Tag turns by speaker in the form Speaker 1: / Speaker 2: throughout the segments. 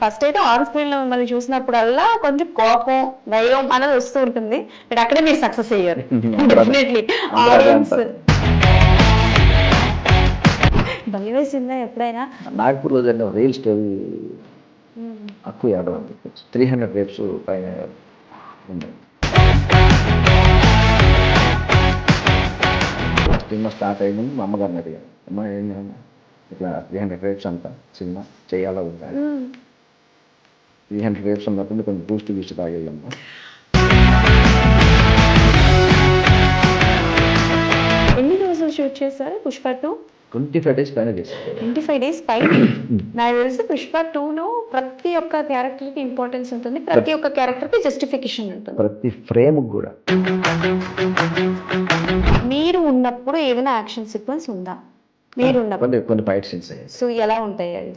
Speaker 1: First అయితే on screen లో మిమ్మల్ని చూసినప్పుడల్లా కొంచెం కోపం భయం అనేది వస్తూ ఉంటుంది, బట్ అక్కడే మీరు సక్సెస్ అయ్యారు డెఫినెట్లీ. ఆడియన్స్ భయం వేసిందా ఎప్పుడైనా?
Speaker 2: నాగపూర్ రోజు అంటే రియల్ స్టోరీ ఎక్కువ ఆడడం 300 రేప్స్ పైన ఉన్నాయి. సినిమా స్టార్ట్ అయ్యి ముందు మా అమ్మగారిని అడిగాను, అమ్మ ఏం ఇట్లా 300 రేప్స్ అంట సినిమా చేయాలా ఉండాలి, 300 రేప్స్ ఉన్నప్పుడు కొంచెం బూస్ట్ గీస్ట్ తాగేయమ్మా.
Speaker 1: ఎన్ని రోజులు షూట్ చేశారు పుష్ప 2?
Speaker 2: 25 days పైన చేశాను.
Speaker 1: 25 days పైన. నాకు తెలిసి పుష్ప 2లో ప్రతి ఒక్క క్యారెక్టర్ కి ఇంపార్టెన్స్ ఉంటుంది, ప్రతి ఒక్క క్యారెక్టర్ కి జస్టిఫికేషన్ ఉంటుంది,
Speaker 2: ప్రతి ఫ్రేమ్ కూడా.
Speaker 1: మీరు ఉన్నప్పుడు ఏదైనా యాక్షన్ సీక్వెన్స్ ఉందా? మీరు ఉన్నప్పుడు
Speaker 2: కొన్ని ఫైట్ సీన్స్ అయ్యాయి.
Speaker 1: సో ఎలా ఉంటాయి అవి?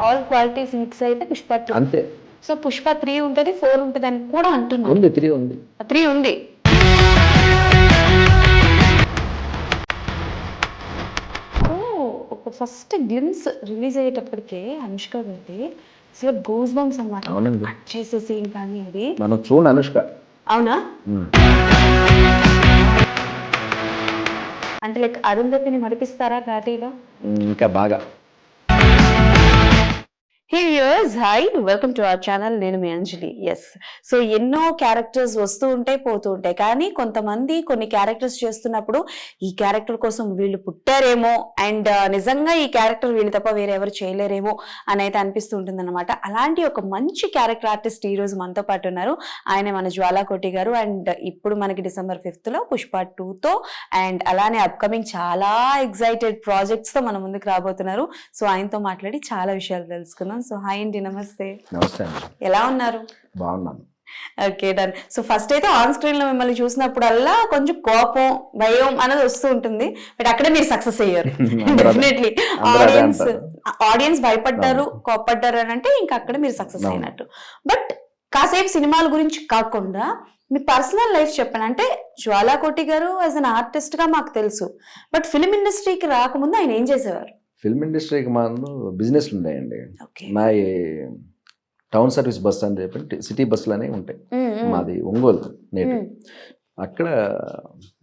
Speaker 1: ఆల్ క్వాలిటీస్ మిక్స్ అయితే పుష్ప 2
Speaker 2: అంతే.
Speaker 1: సో పుష్ప 3 ఉంటుంది, 4 ఉంటుంది అని కూడా అంటున్నాను.
Speaker 2: ఉంది 3 ఉంది.
Speaker 1: 3 ఉంది. ఒక ఫస్ట్ గ్లిమ్స్ రిలీజ్ అయ్యేటప్పటికే అనుష్క గారి అసలు గూస్ బంప్స్ అన్నమాట.
Speaker 2: అవునండి.
Speaker 1: చేసే సీన్ కానీ అది
Speaker 2: మనం చూడండి అనుష్క.
Speaker 1: అవునా? అంటే లైక్ అరుంధతిని మరిపిస్తారా ఘాటీలో?
Speaker 2: ఇంకా బాగా.
Speaker 1: హే viewers, hi, welcome to our channel. నేను మీ అంజలి. ఎస్, సో ఎన్నో క్యారెక్టర్స్ వస్తూ ఉంటాయి పోతూ ఉంటాయి, కానీ కొంతమంది కొన్ని క్యారెక్టర్స్ చేస్తున్నప్పుడు ఈ క్యారెక్టర్ కోసం వీళ్ళు పుట్టారేమో అండ్ నిజంగా ఈ క్యారెక్టర్ వీళ్ళు తప్ప వేరే ఎవరు చేయలేరేమో అని అయితే అనిపిస్తూ ఉంటుంది అనమాట. అలాంటి ఒక మంచి క్యారెక్టర్ ఆర్టిస్ట్ ఈ రోజు మనతో పాటు ఉన్నారు. ఆయన మన జ్వాలా కోటి గారు. అండ్ ఇప్పుడు మనకి December 5th పుష్ప 2తో అండ్ అలానే అప్కమింగ్ చాలా ఎక్సైటెడ్ ప్రాజెక్ట్స్ తో మన ముందుకు రాబోతున్నారు. సో ఆయనతో మాట్లాడి చాలా విషయాలు తెలుసుకుందాం. సో హాయ్ అండి, నమస్తే.
Speaker 2: నమస్తే.
Speaker 1: ఎలా ఉన్నారు?
Speaker 2: బాగున్నాను.
Speaker 1: Okay, done. సో ఫస్ట్ అయితే ఆన్ స్క్రీన్ లో మిమ్మల్ని చూసినప్పుడల్లా కొంచెం కోపం భయం అనేది వస్తూ ఉంటుంది, బట్ అక్కడే మీరు సక్సెస్ అయ్యారు డెఫినెట్లీ. ఆడియన్స్ భయపడ్డారు, కోపడ్డారు అని అంటే ఇంకా అక్కడ మీరు సక్సెస్ అయినట్టు. బట్ కాసేపు సినిమాల గురించి కాకుండా మీ పర్సనల్ లైఫ్ చెప్పండి. అంటే జ్వాలా కోటి గారు యాజ్ అన్ ఆర్టిస్ట్ గా మాకు తెలుసు, బట్ ఫిలిం ఇండస్ట్రీకి రాకముందు ఆయన ఏం చేసేవారు?
Speaker 2: ఫిల్మ్ ఇండస్ట్రీకి మాకు బిజినెస్లు ఉన్నాయండి. నా టౌన్ సర్వీస్ బస్ అని చెప్పి సిటీ బస్సులు అనేవి ఉంటాయి. మాది ఒంగోలు నేటి. అక్కడ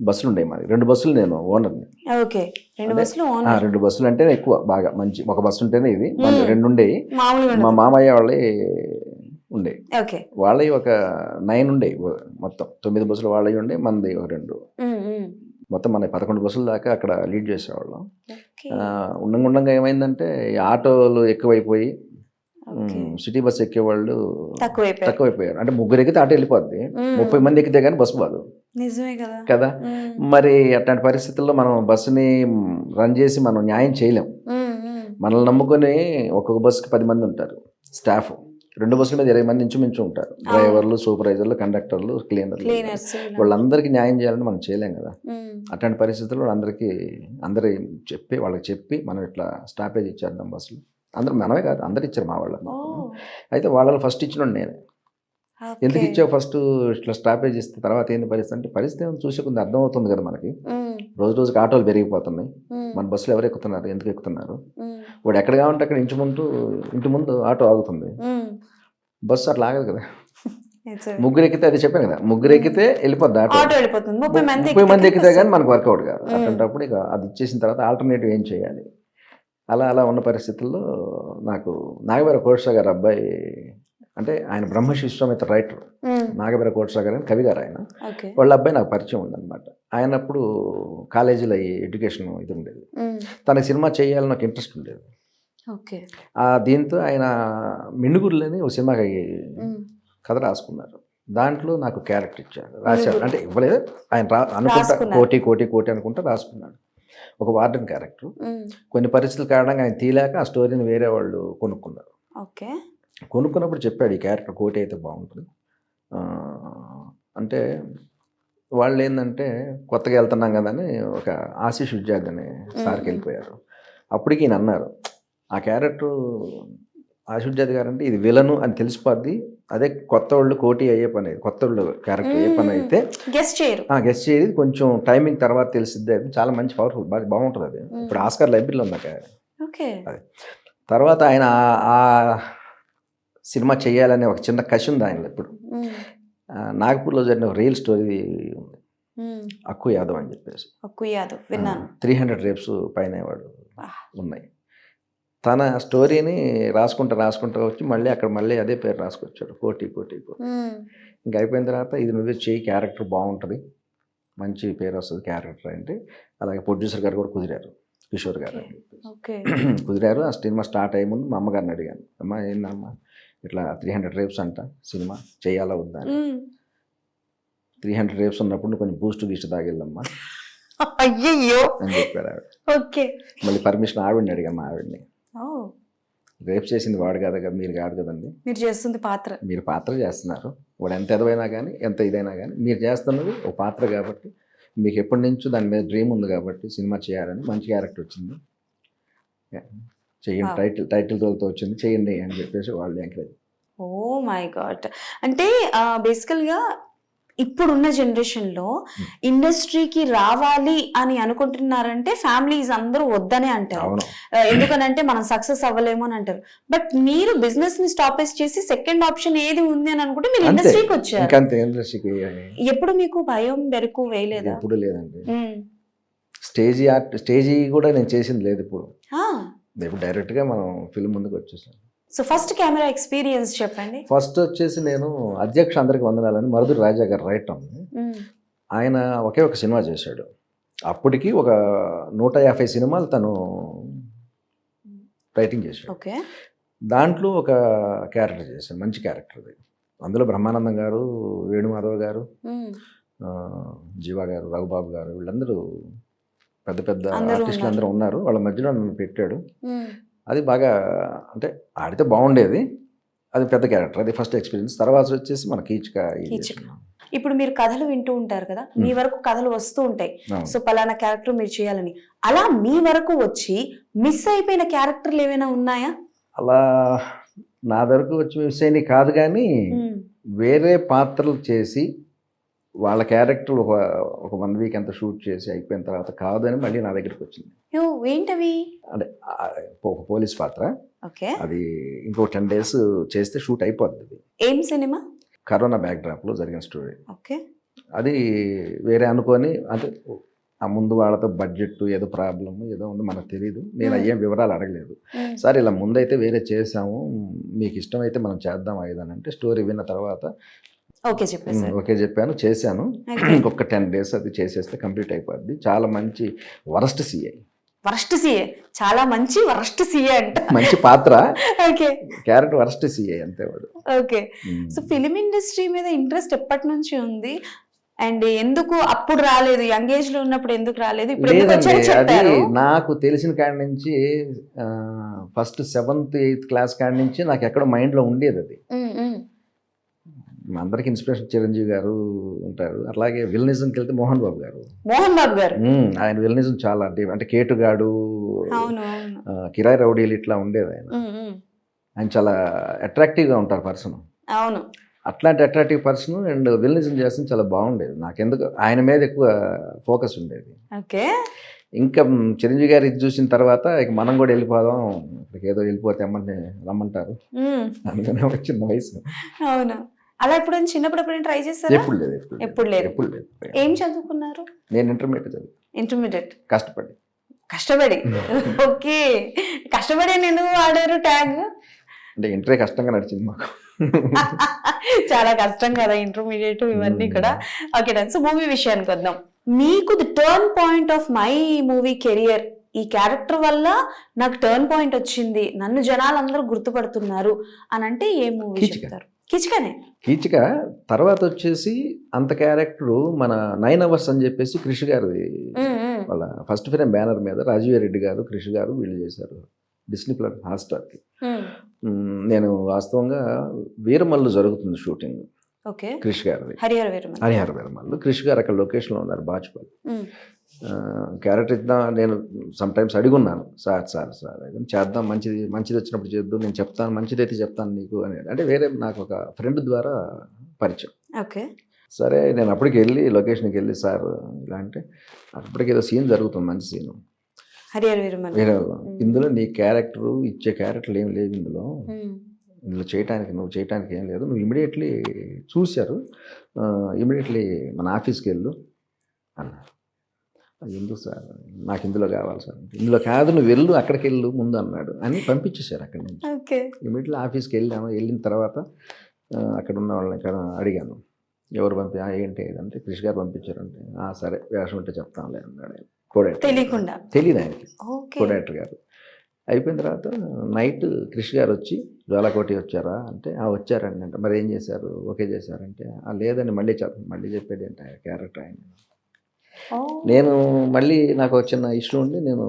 Speaker 2: బస్సులు ఉంటాయి. మాది 2 బస్సులు, నేను ఓనర్ని.
Speaker 1: ఓకే, 2 బస్సులు.
Speaker 2: 2 బస్సులు అంటేనే ఎక్కువ, బాగా మంచి. ఒక బస్సు ఉంటేనే ఇది, 2 ఉండేవి. మా మామయ్య వాళ్ళే ఉండే, వాళ్ళవి ఒక 9 ఉండేవి. మొత్తం 9 బస్సులు వాళ్ళవి ఉండే, మనది ఒక 2. మొత్తం మన 11 బస్సుల దాకా అక్కడ లీడ్ చేసేవాళ్ళం. ఉండంగా ఏమైందంటే ఆటోలు ఎక్కువైపోయి సిటీ బస్ ఎక్కేవాళ్ళు తక్కువైపోయారు. అంటే 3 ఎక్కితే ఆటో వెళ్ళిపోద్ది, 30 మంది ఎక్కితే కానీ బస్సు పోదు కదా. మరి అట్లాంటి పరిస్థితుల్లో మనం బస్సుని రన్ చేసి మనం న్యాయం చేయలేం. మనల్ని నమ్ముకొని ఒక్కొక్క బస్సుకి 10 మంది ఉంటారు స్టాఫ్. 2 బస్సుల మీద 20 మంది ఇంచుమించు ఉంటారు. డ్రైవర్లు, సూపర్వైజర్లు, కండక్టర్లు, క్లీనర్లు. వాళ్ళందరికీ న్యాయం చేయాలని మనం చేయలేం కదా. అట్లాంటి పరిస్థితుల్లో వాళ్ళకి చెప్పి మనం ఇట్లా స్టాపేజ్ ఇచ్చేద్దాం బస్సులు. అందరూ మనమే కాదు, అందరు ఇచ్చారు మా వాళ్ళని. అయితే వాళ్ళని ఫస్ట్ ఇచ్చిన నేనే. ఎందుకు ఇచ్చావు ఫస్ట్ ఇట్లా స్టాపేజ్ ఇస్తే? తర్వాత ఏంది పరిస్థితి అంటే, పరిస్థితి చూసే కొంచెం అర్థం అవుతుంది కదా మనకి. రోజు రోజుకి ఆటోలు పెరిగిపోతున్నాయి, మన బస్సులు ఎవరు ఎక్కుతున్నారు, ఎందుకు ఎక్కుతున్నారు? వాడు ఎక్కడ కావాలంటే అక్కడ ఇంటి ముందు ఆటో ఆగుతుంది, బస్సు అట్లా ఆగదు కదా. 3 ఎక్కితే, అది చెప్పాను కదా, 3 ఎక్కితే వెళ్ళిపోద్ది ఆటో. 30 మంది ఎక్కితే కానీ మనకు వర్కౌట్ కాదు. అట్లాంటప్పుడు ఇక అది ఇచ్చేసిన తర్వాత ఆల్టర్నేటివ్ ఏం చేయాలి? అలా ఉన్న పరిస్థితుల్లో నాకు నాగవీర కోటేశ్వర గారు అబ్బాయి, అంటే ఆయన బ్రహ్మశిష్యమిత్ర రైటర్ నాగవీర కోటేశ్వర గారు అని కవి గారు, ఆయన వాళ్ళ అబ్బాయి నాకు పరిచయం ఉందన్నమాట. ఆయన అప్పుడు కాలేజీలో ఎడ్యుకేషన్ ఇది ఉండేది, తనకి సినిమా చేయాలని నాకు ఇంట్రెస్ట్ ఉండేది. దీంతో ఆయన మిండుగురులని ఒక సినిమాకి కథ రాసుకున్నారు. దాంట్లో నాకు క్యారెక్టర్ ఇచ్చారు, రాశారు. అంటే ఇవ్వలేదు ఆయన, అనుకుంటా కోటి అనుకుంటా రాసుకున్నాడు. ఒక వార్డెన్ క్యారెక్టర్. కొన్ని పరిస్థితుల కారణంగా ఆయన తీయలేక ఆ స్టోరీని వేరే వాళ్ళు కొనుక్కున్నారు. కొనుక్కున్నప్పుడు చెప్పాడు, ఈ క్యారెక్టర్ కోటి అయితే బాగుంటుంది అంటే. వాళ్ళు ఏంటంటే కొత్తగా వెళ్తున్నాం కదా అని ఒక ఆశీష్ ఉద్యోగ్ అనే సార్కి వెళ్ళిపోయారు. అప్పటికి ఈయన అన్నారు, ఆ క్యారెక్టర్ ఆశుజ్జాతి గారు అంటే ఇది విలను అని తెలిసిపోద్ది. అదే కొత్త వాళ్ళు కోటి అయ్యే పని, కొత్త వాళ్ళు క్యారెక్టర్ అయ్యే పని అయితే
Speaker 1: గెస్ట్ చేయరు.
Speaker 2: గెస్ట్ చేయదు, కొంచెం టైమింగ్ తర్వాత తెలిసిద్ది. అది చాలా మంచి పవర్ఫుల్, బాగుంటుంది అది. ఇప్పుడు ఆస్కార్ లైబ్రరీలో ఉందాక
Speaker 1: ఓకే.
Speaker 2: అది. తర్వాత ఆయన ఆ సినిమా చేయాలనే ఒక చిన్న కసి ఉంది ఆయనలో. ఇప్పుడు నాగపూర్లో జరిగిన ఒక రియల్ స్టోరీ ఉంది, అక్కు యాదవ్ అని చెప్పేసి.
Speaker 1: అక్కు యాదవ్ విన్నాను.
Speaker 2: 300 రేప్స్ పైన వాడు ఉన్నాయి. తన స్టోరీని రాసుకుంటా వచ్చి మళ్ళీ అక్కడ మళ్ళీ అదే పేరు రాసుకొచ్చాడు, కోటి. ఇంకా అయిపోయిన తర్వాత ఇది నువ్వే చేయి, క్యారెక్టర్ బాగుంటుంది, మంచి పేరు వస్తుంది క్యారెక్టర్ అంటే. అలాగే ప్రొడ్యూసర్ గారు కూడా కుదిరారు, కిషోర్ గారు కుదిరారు. ఆ సినిమా స్టార్ట్ అయ్యే ముందు మా అమ్మగారిని అడిగాను, అమ్మ ఏందమ్మా ఇట్లా 300 రేప్స్ అంట, సినిమా చేయాలా వద్దా అని. 300 రేప్స్ ఉన్నప్పుడు నువ్వు కొంచెం బూస్ట్ తాగిల్లమ్మా
Speaker 1: అయ్యయ్యో
Speaker 2: అని చెప్పారు ఆవిడ.
Speaker 1: ఓకే.
Speaker 2: మళ్ళీ పర్మిషన్ ఆవిడని అడిగాను, మా ఆవిడని. రేప్ చేసింది వాడు కాదు కదా, మీరు కాదు కదండి,
Speaker 1: మీరు చేస్తుంది పాత్ర,
Speaker 2: మీరు పాత్ర చేస్తున్నారు. వాడు ఎంత ఎదవైనా కానీ ఎంత ఇదైనా కానీ మీరు చేస్తున్నది ఒక పాత్ర కాబట్టి మీకు ఎప్పటి నుంచో దాని మీద డ్రీమ్ ఉంది కాబట్టి సినిమా చేయాలని. మంచి క్యారెక్టర్ వచ్చింది, చేయండి, టైటిల్ తోలుతో వచ్చింది, చేయండి అని చెప్పేసి వాళ్ళు ఎంకరేజ్.
Speaker 1: Oh my God. అంటే బేసికల్గా ఇప్పుడున్న జనరేషన్లో ఇండస్ట్రీకి రావాలి అని అనుకుంటున్నారంటే ఫ్యామిలీస్ అందరూ వద్దనే అంటారు. ఎందుకనంటే మనం సక్సెస్ అవ్వలేము అని అంటారు. బట్ మీరు బిజినెస్ ని స్టాపేజ్ చేసి సెకండ్ ఆప్షన్ ఏది ఉంది అని అనుకుంటే మీరు ఇండస్ట్రీకి వచ్చారు. ఎప్పుడు మీకు భయం బెరుకు వేయలేదా?
Speaker 2: ఎప్పుడు లేదండి. స్టేజీ కూడా నేను చేసింది లేదు ఇప్పుడు. డైరెక్ట్ గా మనం ఫిల్మ్ ముందుకు వచ్చేసాం.
Speaker 1: సో ఫస్ట్ కెమెరా ఎక్స్పీరియన్స్ చెప్పండి.
Speaker 2: ఫస్ట్ వచ్చేసి నేను అధ్యక్ష అందరికి వందనాలని మరుదురు రాజా గారు రైటర్, ఆయన ఒకే ఒక సినిమా చేశాడు. అప్పటికి ఒక 150 సినిమాలు తను రైటింగ్ చేశాడు.
Speaker 1: ఓకే.
Speaker 2: దాంట్లో ఒక క్యారెక్టర్ చేశాడు, మంచి క్యారెక్టర్ అది. అందులో బ్రహ్మానందం గారు, వేణుమాధవ్ గారు, జీవా గారు, రఘుబాబు గారు, వీళ్ళందరూ పెద్ద పెద్ద ఆర్టిస్టులు అందరూ ఉన్నారు. వాళ్ళ మధ్యలో నన్ను పెట్టాడు. అది బాగా అంటే ఆడితే బాగుండేది, అది పెద్ద క్యారెక్టర్, అది ఫస్ట్ ఎక్స్పీరియన్స్. తర్వాత వచ్చేసి మన కీచక.
Speaker 1: ఇప్పుడు మీరు కథలు వింటూ ఉంటారు కదా, మీ వరకు కథలు వస్తూ ఉంటాయి, సో పలానా క్యారెక్టర్ మీరు చేయాలని. అలా మీ వరకు వచ్చి మిస్ అయిపోయిన క్యారెక్టర్లు ఏమైనా ఉన్నాయా?
Speaker 2: అలా నా వరకు వచ్చి మిస్ అయినవి కాదు, కానీ వేరే పాత్రలు చేసి వాళ్ళ క్యారెక్టర్ ఒక 1 వీక్ అంతా షూట్ చేసి అయిపోయిన తర్వాత కాదు అని మళ్ళీ నా దగ్గరికి వచ్చింది.
Speaker 1: ఏంటవి? అంటే
Speaker 2: ఒక పోలీస్ పాత్ర, అది ఇంకో 10 days చేస్తే షూట్ అయిపోద్ది.
Speaker 1: ఏం సినిమా?
Speaker 2: కరోనా బ్యాక్డ్రాప్ లో జరిగిన స్టోరీ.
Speaker 1: ఓకే.
Speaker 2: అది వేరే అనుకొని, అంటే ఆ ముందు వాళ్ళతో బడ్జెట్ ఏదో ప్రాబ్లమ్ ఏదో ఉంది, మనకు తెలియదు. నేను అయ్యేం వివరాలు అడగలేదు. సార్ ఇలా ముందైతే వేరే చేసాము, మీకు ఇష్టమైతే మనం చేద్దాం అయ్యేదని అంటే, స్టోరీ విన్న తర్వాత ఓకే చెప్పాను, చేశాను. ఇంకొక 10 days అది చేసేస్తే కంప్లీట్ అయిపోద్ది. చాలా మంచి వరస్ట్ సిఐ.
Speaker 1: చాలా మంచి వరస్ట్ సిఐ అంట. మంచి
Speaker 2: పాత్ర, క్యారెక్టర్ వరస్ట్ సిఐ అంతే వాడు.
Speaker 1: ఓకే. సో ఫిలిం ఇండస్ట్రీ మీద ఇంట్రెస్ట్ ఎప్పటి నుంచి ఉంది? అండ్ ఎందుకు అప్పుడు రాలేదు, యంగ్ ఏజ్ లో ఉన్నప్పుడు ఎందుకు రాలేదు? ఇప్పుడు
Speaker 2: అది నాకు తెలిసిన కాడి నుంచి ఫస్ట్ 7th 8th క్లాస్ కాడి నుంచి నాకు ఎక్కడో మైండ్ లో ఉండేది అది. అందరికి ఇన్స్పిరేషన్ చిరంజీవి గారు ఉంటారు. అలాగే విలనిజంకి వెళ్తే మోహన్ బాబు గారు. ఆయన విలనిజం చాలా అంటే కేటుగాడు, కిరాయి రౌడీలు ఇట్లా ఉండేది. ఆయన చాలా అట్రాక్టివ్గా ఉంటారు పర్సన్. అట్లాంటి అట్రాక్టివ్ పర్సన్ అండ్ విలనిజం చేస్తే చాలా బాగుండేది. నాకెందుకు ఆయన మీద ఎక్కువ ఫోకస్ ఉండేది. ఇంకా చిరంజీవి గారు ఇది చూసిన తర్వాత ఇక మనం కూడా వెళ్ళిపోదాం, ఇక్కడికి ఏదో వెళ్ళిపోతే రమ్మంటారు అందుకనే వచ్చిన వయసు.
Speaker 1: అవును. అలా ఇప్పుడు చిన్నప్పుడు ట్రై చేస్తారా? ఎప్పుడు లేదు. ఏం చదువుకున్నారు?
Speaker 2: నేను ఇంటర్మీడియట్
Speaker 1: కష్టపడి. ఓకే. కష్టపడి నేను ఆడారు ట్యాగ్
Speaker 2: అంటే ఇంటరే కష్టంగా నడిచింది మాకు.
Speaker 1: చాలా కష్టం కదా ఇంటర్మీడియట్ ఇవన్నీ కూడా. Okay done. సో మూవీ విషయానికి వద్దాం. మీకు the turn point of my movie career, ఈ క్యారెక్టర్ వల్ల నాకు టర్న్ పాయింట్ వచ్చింది, నన్ను జనాలందరూ గుర్తుపడుతున్నారు అని అంటే ఏ మూవీ చెప్తారు?
Speaker 2: కీచక. తర్వాత వచ్చేసి అంత క్యారెక్టర్ మన 9 hours అని చెప్పేసి కృషి గారిది, వాళ్ళ ఫస్ట్ ఫిలిం బ్యానర్ మీద రాజీవ్ రెడ్డి గారు, కృషి గారు వీళ్ళు చేశారు డిస్నీ ప్లస్ హాట్‌స్టార్కి. నేను వాస్తవంగా వీరమల్లు జరుగుతుంది షూటింగ్.
Speaker 1: ఓకే.
Speaker 2: క్రిష్ గారిది.
Speaker 1: హరిహర వీరమల్లు.
Speaker 2: హరిహర వీరమల్లు. క్రిష్ గారు అక్కడ లొకేషన్లో ఉన్నారు బాచుపల్లి. క్యారెక్టర్ ఇద్దాం నేను సమ్ టైమ్స్ అడుగున్నాను, సార్ ఏదైనా చేద్దాం, మంచిది వచ్చినప్పుడు చేద్దాం, నేను చెప్తాను, మంచిదైతే చెప్తాను నీకు అని. అంటే వేరే నాకు ఒక ఫ్రెండ్ ద్వారా పరిచయం.
Speaker 1: ఓకే.
Speaker 2: సరే నేను అప్పటికి వెళ్ళి లొకేషన్కి వెళ్ళి, సార్ ఇలా అంటే అప్పటికి ఏదో సీన్ జరుగుతుంది, మంచి సీను
Speaker 1: హరిహర వీరమల్లు.
Speaker 2: వేరే ఇందులో నీ క్యారెక్టర్ ఇచ్చే క్యారెక్టర్లు ఏం లేవు ఇందులో నువ్వు చేయటానికి ఏం లేదు, నువ్వు ఇమీడియట్లీ చూశారు, ఇమీడియట్లీ మన ఆఫీస్కి వెళ్ళు అన్నారు. ఎందుకు సార్, నాకు ఇందులో కావాలి సార్. ఇందులో కాదు, నువ్వు వెళ్ళు, అక్కడికి వెళ్ళు ముందు అన్నాడు అని పంపించేశారు అక్కడి నుంచి. ఇమీడియట్లీ ఆఫీస్కి వెళ్ళాము. వెళ్ళిన తర్వాత అక్కడ ఉన్న వాళ్ళని ఇక్కడ అడిగాను, ఎవరు ఏంటి ఇదంటే క్రిష్ గారు పంపించారంటే, సరే వేషం ఉంటే చెప్తాంలే అన్నాడు. తెలియదు ఆయనకి, కోడైరెక్టర్ గారు. అయిపోయిన తర్వాత నైట్ క్రిష్ గారు వచ్చి, జ్వాలకోటి వచ్చారా అంటే వచ్చారండి. అంటే మరి ఏం చేశారు, ఓకే చేశారంటే లేదండి మళ్ళీ చెప్పేది ఏంటి క్యారెక్టర్ ఆయన. నేను మళ్ళీ నాకు చిన్న ఇష్యూ ఉండి నేను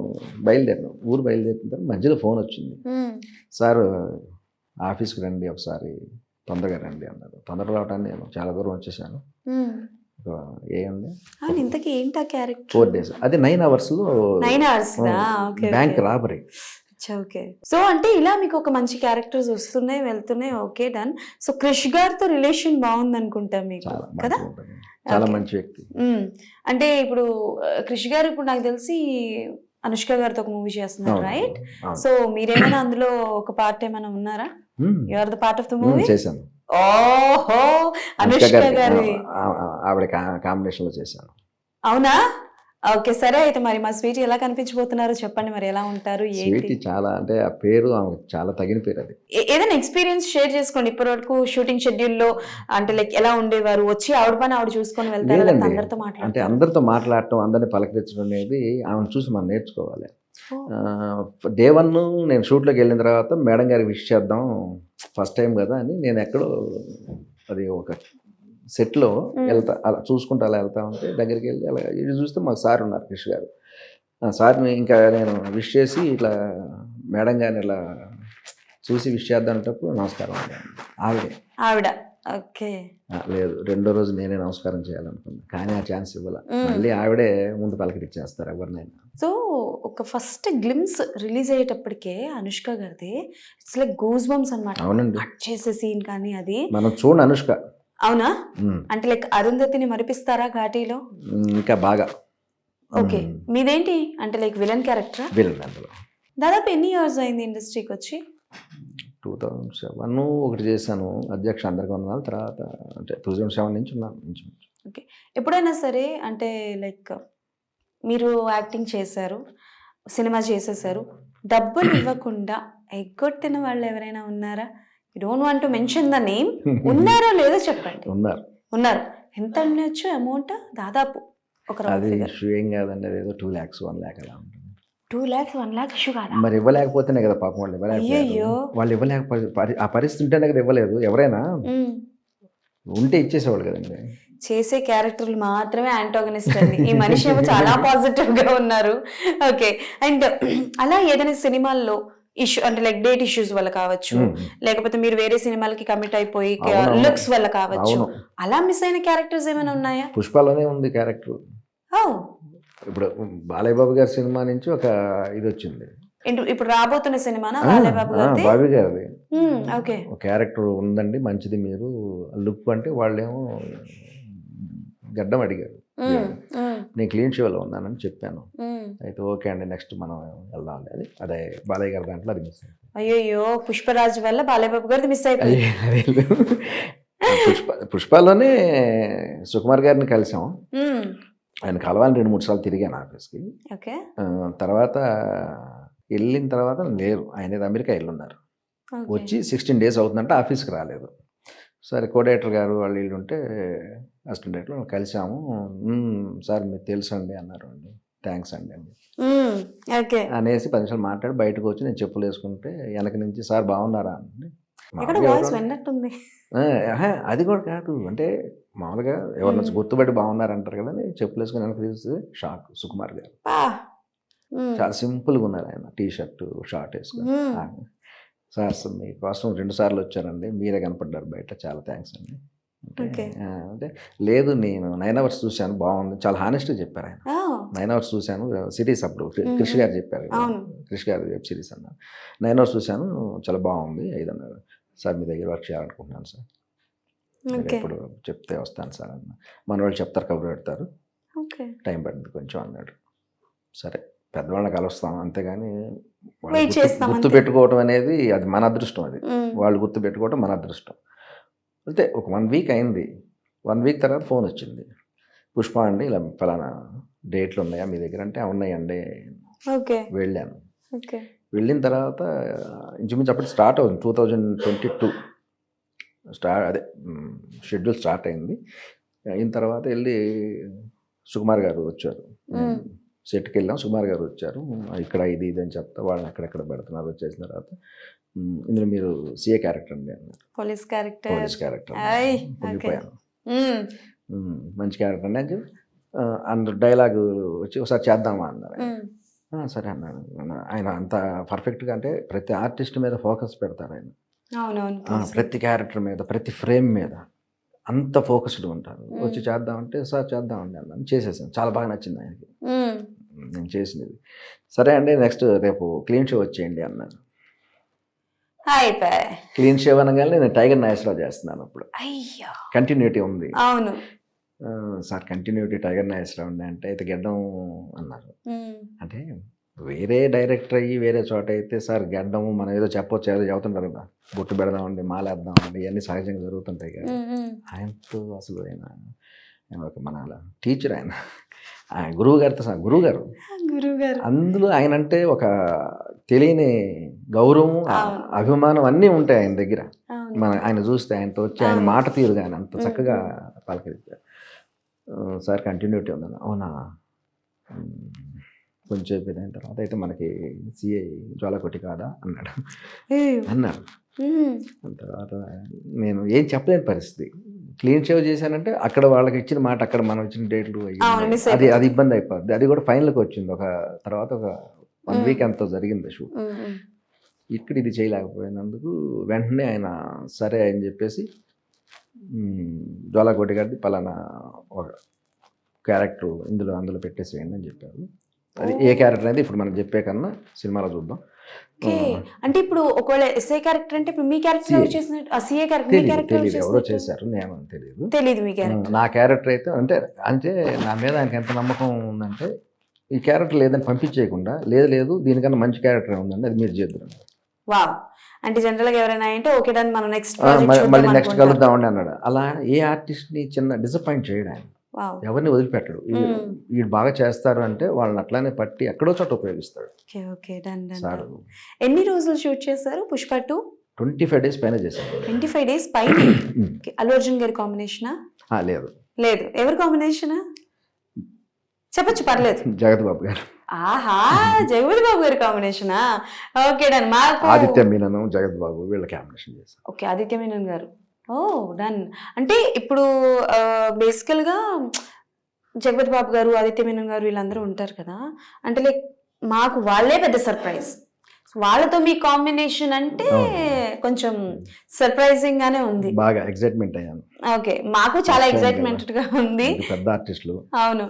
Speaker 2: ఊరు బయలుదేరిన తర్వాత మధ్యలో ఫోన్ వచ్చింది, సార్ ఆఫీస్కి రండి ఒకసారి, తొందరగా రండి అన్నారు. తొందరగా రావటాన్ని నేను చాలా దూరం వచ్చేసాను. ఏంటి 4 days, అది 9 hours bank robbery.
Speaker 1: Okay. So అంటే ఇలా మీకు ఒక మంచి క్యారెక్టర్స్ వస్తున్నాయి వెళ్తున్నాయి, ఓకే డన్. సో క్రిష్ గారితో రిలేషన్ బాగుంది అనుకుంటా మీకు కదా?
Speaker 2: చాలా మంచి వ్యక్తి.
Speaker 1: అంటే ఇప్పుడు క్రిష్ గారు ఇప్పుడు నాకు తెలిసి అనుష్క గారితో ఒక మూవీ చేస్తున్నారు, రైట్? సో మీరేమైనా అందులో ఒక పార్ట్ ఏమైనా ఉన్నారా? You are the part of the movie?
Speaker 2: చేశాను.
Speaker 1: ఓహో, అనుష్క గారి
Speaker 2: ఆవిడ కాంబినేషన్ లో చేశాను.
Speaker 1: అవునా? ఓకే, సరే. అయితే మరి మా స్వీటీ ఎలా కనిపించబోతున్నారో చెప్పండి, మరి ఎలా ఉంటారు ఏంటి?
Speaker 2: చాలా అంటే ఆ పేరు చాలా తగిన పేరు. అది
Speaker 1: ఏదైనా ఎక్స్పీరియన్స్ షేర్ చేసుకోండి. ఇప్పటి వరకు షూటింగ్ షెడ్యూల్లో అంటే లైక్ ఎలా ఉండేవారు, వచ్చి ఆవిడ పని ఆవిడ చూసుకొని వెళ్తారు, అందరితో మాట్లాడారు?
Speaker 2: అంటే అందరితో మాట్లాడటం, అందరిని పలకరించడం అనేది ఆమెను చూసి మనం నేర్చుకోవాలి. డే 1 నేను షూట్లోకి వెళ్ళిన తర్వాత మేడం గారికి విష్ చేద్దాం, ఫస్ట్ టైం కదా అని నేను ఎక్కడో అది ఒక సెట్లో వెళ్తా, అలా చూసుకుంటూ అలా వెళ్తా ఉంటే దగ్గరికి వెళ్ళి అలా ఇది చూస్తే మాకు సార్ ఉన్నారు, క్రిష్ గారు. సార్ని ఇంకా నేను విష్ చేసి ఇట్లా మేడం గారిని ఇలా చూసి విష్ చేద్దాం అంటప్పుడు నమస్కారం ఆవిడ. ఓకే. లేదు, 2వ రోజు నేనే నమస్కారం చేయాలనుకున్నా, కానీ ఆ ఛాన్స్ ఇవ్వాల. మళ్ళీ ఆవిడే ముందు పలకరించేస్తారు ఎవరినైనా.
Speaker 1: సో ఒక ఫస్ట్ గ్లిమ్స్ రిలీజ్ అయ్యేటప్పటికే అనుష్క గారిది ఇట్స్ లైక్ గూస్ బంప్స్ అన్నమాట.
Speaker 2: అవునండి.
Speaker 1: కట్ చేసే సీన్ కానీ అది
Speaker 2: మనం చూడండి అనుష్క.
Speaker 1: అవునా? అంటే లైక్ అరుంధతిని మరిపిస్తారా ఘాటీలో?
Speaker 2: ఇంకా బాగా.
Speaker 1: ఓకే. మీదేంటి అంటే లైక్ విలన్ క్యారెక్టర్?
Speaker 2: విలన్. అందులో
Speaker 1: దాదాపు ఎన్ని ఇయర్స్ అయింది ఇండస్ట్రీకి వచ్చి?
Speaker 2: 2007 ఒకటి చేశాను, అధ్యక్ష అందరికీ ఉన్నాను. తర్వాత అంటే 2007 నుంచి ఉన్నాను.
Speaker 1: ఓకే. ఎప్పుడైనా సరే అంటే లైక్ మీరు యాక్టింగ్ చేశారు, సినిమా చేసేసారు, డబ్బులు ఇవ్వకుండా ఎగ్గొట్టిన వాళ్ళు ఎవరైనా ఉన్నారా? You don't want to mention the name. ఉన్నారో లేదో చెప్పండి. ఉన్నారు. ఎంత ఉండొచ్చు అమౌంట్? దాదాపు ఒక
Speaker 2: అది ఇష్యూ ఏం కాదండి, అది ఏదో 2 lakhs 1 lakh అలా ఉంటుంది.
Speaker 1: 2 lakhs 1 lakh ఇష్యూ కాదా?
Speaker 2: మరి ఇవ్వలేకపోతేనే కదా పాపం వాళ్ళు ఇవ్వలేకపోయారు. ఆ పరిస్థితి ఉంటేనే కదా ఇవ్వలేదు. ఎవరైనా ఉంటే ఇచ్చేసేవాళ్ళు కదండి.
Speaker 1: చేసే క్యారెక్టర్లు మాత్రమే యాంటాగనిస్ట్ అండి. ఈ మనిషి ఏమో చాలా పాజిటివ్ గా ఉన్నారు. ఓకే. అండ్ అలా ఏదైనా సినిమాల్లో ఇష్యూ అంటే లైక్ డేట్ ఇష్యూస్ వల్ల కావచ్చు, లేకపోతే మీరు వేరే సినిమాలకి కమిట్ అయిపోయి లుక్స్ వల్ల కావచ్చు, అలా మిస్ అయిన క్యారెక్టర్స్ ఏమైనా ఉన్నాయా?
Speaker 2: పుష్పలోనే ఉంది క్యారెక్టర్. ఇప్పుడు బాలయ్య బాబు గారి సినిమా నుంచి ఒక ఇది వచ్చింది.
Speaker 1: ఇప్పుడు రాబోతున్న సినిమానా బాలయ్య బాబు గారిది?
Speaker 2: బాబు గారిది.
Speaker 1: ఓకే.
Speaker 2: ఒక క్యారెక్టర్ ఉందండి మంచిది, మీరు లుక్ అంటే వాళ్ళేమో గడ్డం అడిగారు, నేను క్లీన్ షోలో ఉన్నానని చెప్పాను. అయితే ఓకే అండి నెక్స్ట్ మనం వెళ్దాం. అదే బాలయ్య గారి దాంట్లో అది మిస్ అయింది.
Speaker 1: అయ్యో, పుష్పరాజ్ వల్ల బాలయ్య బాబు గారిది మిస్ అయిపోయింది.
Speaker 2: పుష్పలోనే సుకుమార్ గారిని కలిసాం. ఆయన కలవాలని 2-3 సార్లు తిరిగాను ఆఫీస్కి. తర్వాత వెళ్ళిన తర్వాత లేరు, ఆయన అమెరికా వెళ్ళున్నారు. వచ్చి 16 days అవుతుందంటే ఆఫీస్కి రాలేదు. సరే కోడైరెక్టర్ గారు వాళ్ళు వీళ్ళు ఉంటే అసిస్టెంట్ డైరెక్టర్ కలిసాము. సార్ మీరు తెలుసు అండి అన్నారు. అండి థ్యాంక్స్ అండి అనేసి 10 నిమిషాలు మాట్లాడి బయటకు వచ్చి నేను చెప్పులు వేసుకుంటే వెనక నుంచి సార్ బాగున్నారా అండి. అది కూడా కాదు, అంటే మామూలుగా ఎవరినొచ్చి గుర్తుపట్టి బాగున్నారంటారు కదా, చెప్పులు వేసుకుని వెనక తీస్తే షాక్. సుకుమార్ గారు చాలా సింపుల్గా ఉన్నారు, ఆయన టీ షర్ట్ షార్ట్ వేసుకుని. సార్ మీకోసం 2 సార్లు వచ్చారండి, మీరే కనపడ్డారు బయట, చాలా థ్యాంక్స్ అండి.
Speaker 1: Okay.
Speaker 2: అంటే లేదు నేను 9 అవర్స్ చూశాను బాగుంది, చాలా హానెస్ట్గా చెప్పారు ఆయన. 9 అవర్స్ చూశాను సిరీస్ అప్పుడు క్రిష్ గారు చెప్పారు కదా,
Speaker 1: అవును.
Speaker 2: క్రిష్ గారు వెబ్ సిరీస్ అన్నారు. 9 అవర్స్ చూశాను చాలా బాగుంది 5 అన్నారు. సార్ మీ దగ్గర వర్క్ చేయాలనుకుంటున్నాను సార్, మీరు
Speaker 1: ఓకే.
Speaker 2: ఎప్పుడు చెప్తే వస్తాను సార్ అన్న. మన వాళ్ళు చెప్తారు, కబురు పెడతారు,
Speaker 1: ఓకే.
Speaker 2: టైం పడుతుంది కొంచెం అన్నాడు. సరే పెద్దవాళ్ళని కలుస్తాం, అంతేగాని వాళ్ళు
Speaker 1: Wait చేస్తాం
Speaker 2: గుర్తు
Speaker 1: అంతే.
Speaker 2: పెట్టుకోవటం అనేది అది మన అదృష్టం, అది
Speaker 1: మ్మ్.
Speaker 2: వాళ్ళు గుర్తు పెట్టుకోవటం మన అదృష్టం. అయితే ఒక 1 వీక్ అయింది. 1 వీక్ తర్వాత ఫోన్ వచ్చింది, పుష్ప అండి ఇలా ఫలానా డేట్లు ఉన్నాయా మీ దగ్గర అంటే ఉన్నాయండి.
Speaker 1: ఓకే.
Speaker 2: వెళ్ళాను.
Speaker 1: ఓకే.
Speaker 2: వెళ్ళిన తర్వాత ఇంచుమించు అప్పుడు స్టార్ట్ అవుతుంది 2022 అదే షెడ్యూల్ స్టార్ట్ అయింది. అయిన తర్వాత వెళ్ళి సుకుమార్ గారు వచ్చారు, సెట్కి వెళ్ళాం, సుకుమార్ గారు వచ్చారు, ఇక్కడ ఇది ఇది అని చెప్తా వాళ్ళని ఎక్కడెక్కడ పెడుతున్నారు. వచ్చేసిన తర్వాత ఇందులో మీరు సిఏ క్యారెక్టర్ అండి అన్నారు.
Speaker 1: Police character.
Speaker 2: పోలీస్ క్యారెక్టర్
Speaker 1: ఆయ్,
Speaker 2: పొంగిపోయాను.
Speaker 1: మ్మ్.
Speaker 2: మంచి క్యారెక్టర్ అండి అని చెప్పి అండ్ డైలాగ్ వచ్చి ఒకసారి చేద్దామా అన్నారు.
Speaker 1: మ్మ్.
Speaker 2: సరే అన్నాను. ఆయన అంత పర్ఫెక్ట్గా అంటే ప్రతి ఆర్టిస్ట్ మీద ఫోకస్ పెడతారు ఆయన.
Speaker 1: అవునవును.
Speaker 2: ప్రతి క్యారెక్టర్ మీద, ప్రతి ఫ్రేమ్ మీద అంత ఫోకస్డ్ ఉంటారు. వచ్చి చేద్దామంటే సార్ చేద్దామండి అన్నాను, చేసేసాను. చాలా బాగా నచ్చింది ఆయనకి
Speaker 1: మ్మ్.
Speaker 2: నేను చేసినది. సరే అండి నెక్స్ట్ రేపు క్లీన్ షో వచ్చేయండి అన్నారు.
Speaker 1: అయిపోయి.
Speaker 2: క్లీన్ షో అనగానే నేను టైగర్ నాగేశ్వరరావు చేస్తున్నాను. అప్పుడు
Speaker 1: అయ్యో.
Speaker 2: కంటిన్యూటీ ఉంది.
Speaker 1: అవును.
Speaker 2: సార్ కంటిన్యూటీ టైగర్ నాగేశ్వరరావు ఉండే అంటే అయితే గెడ్డం అన్నారు.
Speaker 1: మ్మ్.
Speaker 2: అంటే వేరే డైరెక్టర్ అయ్యి వేరే చోట అయితే సార్ గెడ్డము మనం ఏదో చెప్పొచ్చు, ఏదో చెబుతుంటారు కదా, బొట్టు పెడదామండి, మాలేద్దామండి, ఇవన్నీ సహజంగా జరుగుతుంటాయి కదా.
Speaker 1: మ్మ్.
Speaker 2: ఆయనతో అసలు ఆయన ఒక మన టీచర్, ఆయన గురువు గారితో గురువు గారు.
Speaker 1: గురువు గారు.
Speaker 2: అందులో ఆయన అంటే ఒక తెలియని గౌరవం,
Speaker 1: అవును.
Speaker 2: అభిమానం అన్నీ ఉంటాయి ఆయన దగ్గర.
Speaker 1: అవును.
Speaker 2: మన ఆయన చూస్తే ఆయనతో వచ్చి ఆయన
Speaker 1: అవును.
Speaker 2: మాట తీరు కానీ అంత
Speaker 1: మ్మ్.
Speaker 2: చక్కగా పలకరించారు. సార్ కంటిన్యూటీ ఉందన్న. అవునా, కొంచెం అయిన తర్వాత అయితే మనకి సిఐ జ్వాలకొట్టి కాదా అన్నాడు.
Speaker 1: అయ్యో.
Speaker 2: అన్నాడు.
Speaker 1: మ్మ్.
Speaker 2: తర్వాత నేను ఏం చెప్పలేని పరిస్థితి. క్లీన్ షేవ్ చేశానంటే అక్కడ వాళ్ళకి ఇచ్చిన మాట, అక్కడ మనం ఇచ్చిన డేట్లు
Speaker 1: అవును, miss
Speaker 2: అది
Speaker 1: అయిపోతుంది.
Speaker 2: ఇబ్బంది అయిపోద్ది. అది కూడా ఫైనల్కి వచ్చింది. ఒక తర్వాత ఒక 1 వీక్ ఎంతో జరిగింది షూట్.
Speaker 1: మ్మ్.
Speaker 2: ఇక్కడ ఇది చేయలేకపోయినందుకు వెంటనే ఆయన సరే అని చెప్పేసి జ్వాలకోటి గారిది పలానా ఒక క్యారెక్టర్ అందులో పెట్టేసేయండి అని చెప్పారు. అది ఏ క్యారెక్టర్ అనేది ఇప్పుడు మనం చెప్పే కన్నా సినిమాలో చూద్దాం.
Speaker 1: ఓకే. అంటే ఇప్పుడు ఒకవేళ ఎస్ఐ క్యారెక్టర్ అంటే ఇప్పుడు మీ క్యారెక్టర్ ఎవరు చేసినట్టు, ఆ సిఏ క్యారెక్టర్ మీ క్యారెక్టర్ ఎవరు
Speaker 2: తెలియదు, ఎవరో
Speaker 1: చేసినట్టు?
Speaker 2: చేశారు, నేను తెలియదు.
Speaker 1: తెలీదు మీ క్యారెక్టర్.
Speaker 2: నా క్యారెక్టర్ అయితే అంటే అంటే నా మీద ఆయనకి ఎంత నమ్మకం ఉందంటే ఈ క్యారెక్టర్ లేదని పంపించేయకుండా, లేదు దీనికన్నా మంచి క్యారెక్టర్ ఉందండి, అది మీరు చేద్దాం.
Speaker 1: వావ్. అంటే జనరల్ గా ఎవరైనా అంటే ఓకే డన్, మనం నెక్స్ట్
Speaker 2: మళ్ళీ నెక్స్ట్ కలుద్దామండి అన్నాడు. అలా ఏ ఆర్టిస్ట్ని చిన్న డిసప్పాయింట్ చేయడు ఆయన,
Speaker 1: వావ్.
Speaker 2: ఎవరిని వదిలిపెట్టడు. వీడు బాగా చేస్తారు అంటే వాళ్ళని అట్లానే పట్టి ఎక్కడో చోట ఉపయోగిస్తాడు
Speaker 1: okay okay done done.
Speaker 2: Sir.
Speaker 1: ఎన్ని రోజులు షూట్ చేశారు పుష్ప 2?
Speaker 2: 25 days పైన చేశాను.
Speaker 1: 25 days పైన. ఓకే. అల్లు అర్జున్ గారి కాంబినేషనా?
Speaker 2: లేదు
Speaker 1: లేదు. ఎవరి కాంబినేషనా చెప్పచ్చు, పర్లేదు.
Speaker 2: జగత్ బాబు గారు.
Speaker 1: ఆహా, జగపతి బాబు గారి కాంబినేషనా? Okay done. మాకు
Speaker 2: ఆదిత్య మీనన్, జగత్ బాబు వీళ్ళ కాంబినేషన్ చేశాను.
Speaker 1: ఓకే, ఆదిత్య మీనన్ గారు. ఓ డన్. అంటే ఇప్పుడు బేసికల్గా జగపతి బాబు గారు, ఆదిత్య మీనన్ గారు వీళ్ళందరూ ఉంటారు కదా, అంటే లైక్ మాకు వాళ్ళే పెద్ద సర్ప్రైజ్. వాళ్ళతో మీ కాంబినేషన్ అంటే కొంచెం సర్ప్రైజింగ్ గానే ఉంది.
Speaker 2: బాగా ఎక్సైట్మెంట్ అయ్యాను.
Speaker 1: ఓకే, మాకు చాలా
Speaker 2: First time
Speaker 1: ఎక్సైట్మెంట్ గా ఉంది.
Speaker 2: ఇది పెద్ద ఆర్టిస్టులు.
Speaker 1: అవును.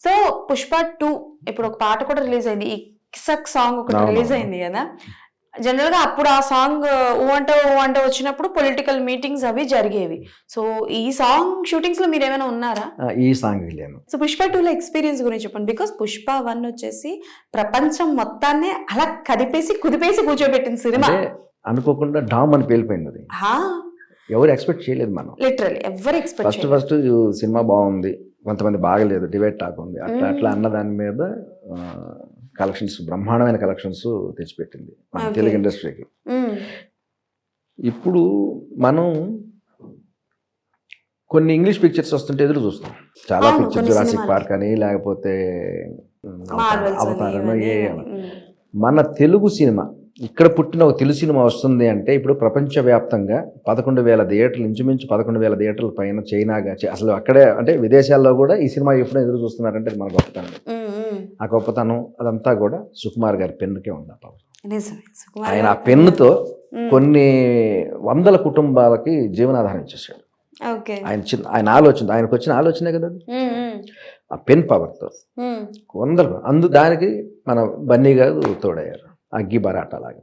Speaker 1: సో పుష్ప 2 ఇప్పుడు ఒక పాట కూడా రిలీజ్ అయింది, ఈ కిసక్ సాంగ్ ఒకటి
Speaker 2: అవును.
Speaker 1: రిలీజ్ అయింది కదా. జనరల్ గా అప్పుడు ఆ సాంగ్ ఊ అంటే వచ్చినప్పుడు పొలిటికల్ మీటింగ్స్ అవి జరిగేవి. సో ఈ సాంగ్ షూటింగ్స్ లో మీరు ఏమైనా ఉన్నారా?
Speaker 2: ఈ సాంగ్ వెళ్ళాను.
Speaker 1: సో పుష్ప 2 లో ఎక్స్పీరియన్స్ గురించి చెప్పండి. బికాస్ పుష్ప 1 వచ్చేసి ప్రపంచం మొత్తాన్ని అలా కుదిపేసి కూర్చోబెట్టిన సినిమా.
Speaker 2: అంటే అనుకోకుండా డామ్ అని పేలిపోయింది. అది ఎవరు ఎక్స్పెక్ట్ చేయలేదు మనం.
Speaker 1: లిటరల్లీ ఎవరు ఎక్స్పెక్ట్
Speaker 2: ఫస్ట్ సినిమా బాగుంది, కొంతమంది బాగలేదు, డివైడ్ టాక్ ఉంది, అట్లా అన్న దాని మీద కలెక్షన్స్, బ్రహ్మాండమైన కలెక్షన్స్ తెచ్చిపెట్టింది మన
Speaker 1: Okay.
Speaker 2: తెలుగు ఇండస్ట్రీకి. ఇప్పుడు మనం కొన్ని ఇంగ్లీష్ పిక్చర్స్ వస్తుంటే ఎదురు చూస్తాం. చాలా
Speaker 1: అవును,
Speaker 2: పిక్చర్,
Speaker 1: కొన్ని
Speaker 2: జురాసిక్
Speaker 1: సినిమాలకి.
Speaker 2: పార్క్ అని లేకపోతే
Speaker 1: మార్వెల్స్
Speaker 2: అవతారం మన తెలుగు సినిమా ఇక్కడ పుట్టిన ఒక తెలుగు సినిమా వస్తుంది అంటే ఇప్పుడు ప్రపంచవ్యాప్తంగా 11,000 థియేటర్లు, ఇంచుమించు 11,000 థియేటర్ల పైన చైనాగా అసలు అక్కడే అంటే విదేశాల్లో కూడా ఈ సినిమా ఎప్పుడు ఎదురు చూస్తున్నారంటే మన గొప్పతనం. ఆ గొప్పతనం అదంతా కూడా సుకుమార్ గారి పెన్నుకే ఉంది. ఆ పవర్. ఆయన ఆ పెన్నుతో కొన్ని వందల కుటుంబాలకి జీవనాధారం ఇచ్చేసాడు.
Speaker 1: ఓకే.
Speaker 2: ఆయన ఆలోచన, ఆయనకు వచ్చిన ఆలోచనే కదా అది. ఆ పెన్ పవర్తో వందలు దానికి మన బన్నీ గారు తోడయ్యారు, అగ్గి బరాట లాగా.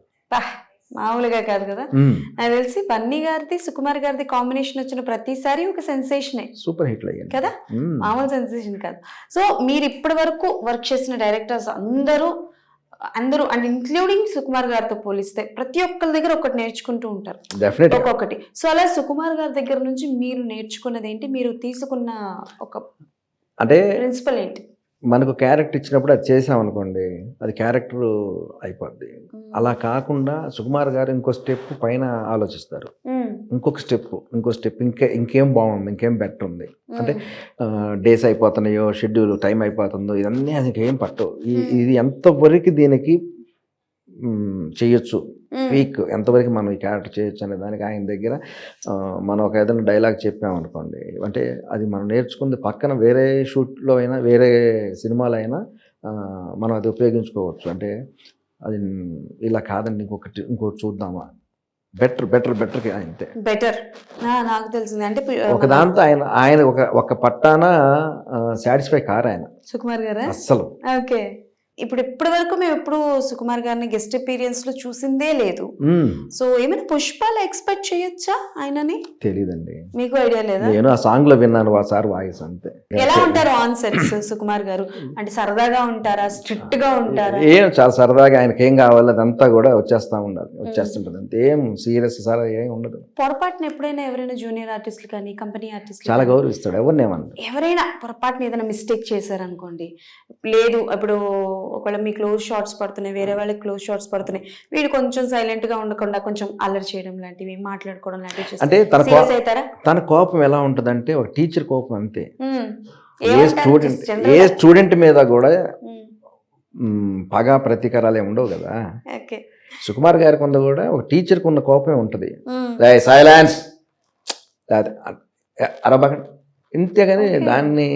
Speaker 1: మామూలుగా కాదు కదా. నాకు తెలిసి బన్నీ గారిది సుకుమార్ గారిది కాంబినేషన్ వచ్చిన ప్రతిసారి ఒక సెన్సేషనే,
Speaker 2: సూపర్ హిట్లు అయ్యాయి
Speaker 1: కదా. మామూలు సెన్సేషన్ కాదు. సో మీరు ఇప్పటి వరకు వర్క్ చేసిన డైరెక్టర్స్ అందరూ అండ్ ఇంక్లూడింగ్ సుకుమార్ గారితో పోలిస్తే ప్రతి ఒక్కరి దగ్గర ఒకటి నేర్చుకుంటూ ఉంటారు, ఒక్కొక్కటి. సో అలా సుకుమార్ గారి దగ్గర నుంచి మీరు నేర్చుకున్నది ఏంటి, మీరు తీసుకున్న ఒక
Speaker 2: అంటే
Speaker 1: ప్రిన్సిపల్ ఏంటి?
Speaker 2: మనకు క్యారెక్టర్ ఇచ్చినప్పుడు అది చేసామనుకోండి, అది క్యారెక్టర్ అయిపోద్ది. అలా కాకుండా సుకుమార్ గారు ఇంకో స్టెప్ పైన ఆలోచిస్తారు, ఇంకో స్టెప్ ఇంకేం బాగుంది, ఇంకేం బెటర్ ఉంది అంటే డేస్ అయిపోతున్నాయో, షెడ్యూల్ టైం అయిపోతుందో, ఇదన్నీ ఆయనకి ఏం పట్టవు. ఇది ఎంతవరకు దీనికి చేయొచ్చు, వీక్ ఎంతవరకు మనం ఈ క్యారెక్టర్ చేయొచ్చు అనే దానికి ఆయన దగ్గర మనం ఒక ఏదైనా డైలాగ్ చెప్పామనుకోండి, అంటే అది మనం నేర్చుకుంది పక్కన వేరే షూట్లో అయినా వేరే సినిమాలో అయినా మనం అది ఉపయోగించుకోవచ్చు. అంటే అది ఇలా కాదండి, ఇంకోటి చూద్దామా, బెటర్ అంతే.
Speaker 1: బెటర్ నాకు తెలిసింది అంటే
Speaker 2: ఒక దాంతో ఆయన ఒక పట్టాన సాటిస్ఫై కారు ఆయన
Speaker 1: సుకుమార్ గారు
Speaker 2: అస్సలు.
Speaker 1: ఓకే. ఇప్పటి వరకు మేము ఎప్పుడు సుకుమార్ గారిని గెస్ట్ అపీరియన్స్ లో చూసిందే లేదు. సో ఏమైనా పుష్పాలు ఎక్స్పెక్ట్ చేయొచ్చా ఆయనని?
Speaker 2: తెలీదండి,
Speaker 1: మీకు ఐడియా లేదా?
Speaker 2: నేను ఆ సాంగ్ లో విన్నాను సార్ వాయిస్ అంతే.
Speaker 1: ఎలా ఉంటారు ఆన్ సెట్స్ సుకుమార్ గారు? అంటే సరదాగా ఉంటారా, స్ట్రిక్ట్ గా ఉంటారా?
Speaker 2: ఏం చాలా సరదాగా, ఆయనకి ఏం కావాలి అదంతా కూడా వచ్చేస్తుంటది అంతే, ఏం సీరియస్ సార్ ఏం ఉండదు.
Speaker 1: పొరపాటున ఎప్పుడైనా ఎవరైనా జూనియర్ ఆర్టిస్టులు కానీ కంపెనీ ఆర్టిస్టులు
Speaker 2: చాలా గౌరవిస్తాడు, ఎవరైనా
Speaker 1: పొరపాటున ఏదైనా మిస్టేక్ చేశారనుకోండి, లేదు ఇప్పుడు ఒకవేళ మీ క్లోజ్ షాట్స్ పడుతున్నాయి, వేరే వాళ్ళకి క్లోజ్ షాట్స్ పడుతున్నాయి, వీడు కొంచెం సైలెంట్ గా ఉండకుండా కొంచెం అల్లరి చేయడం లాంటివి, మాట్లాడుకోవడం లాంటివి,
Speaker 2: అంటే తన కోపం ఎలా ఉంటదంటే ఒక టీచర్ కోపం అంతే. ఏ స్టూడెంట్ మీద కూడా పగా ప్రతీకారాలు ఏమి ఉండవు కదా. సుకుమార్ గారికి ఉన్న కూడా ఒక టీచర్కి ఉన్న కోపమే ఉంటది, సైలెన్స్ అరబగండి ఇంతేగాని దాన్ని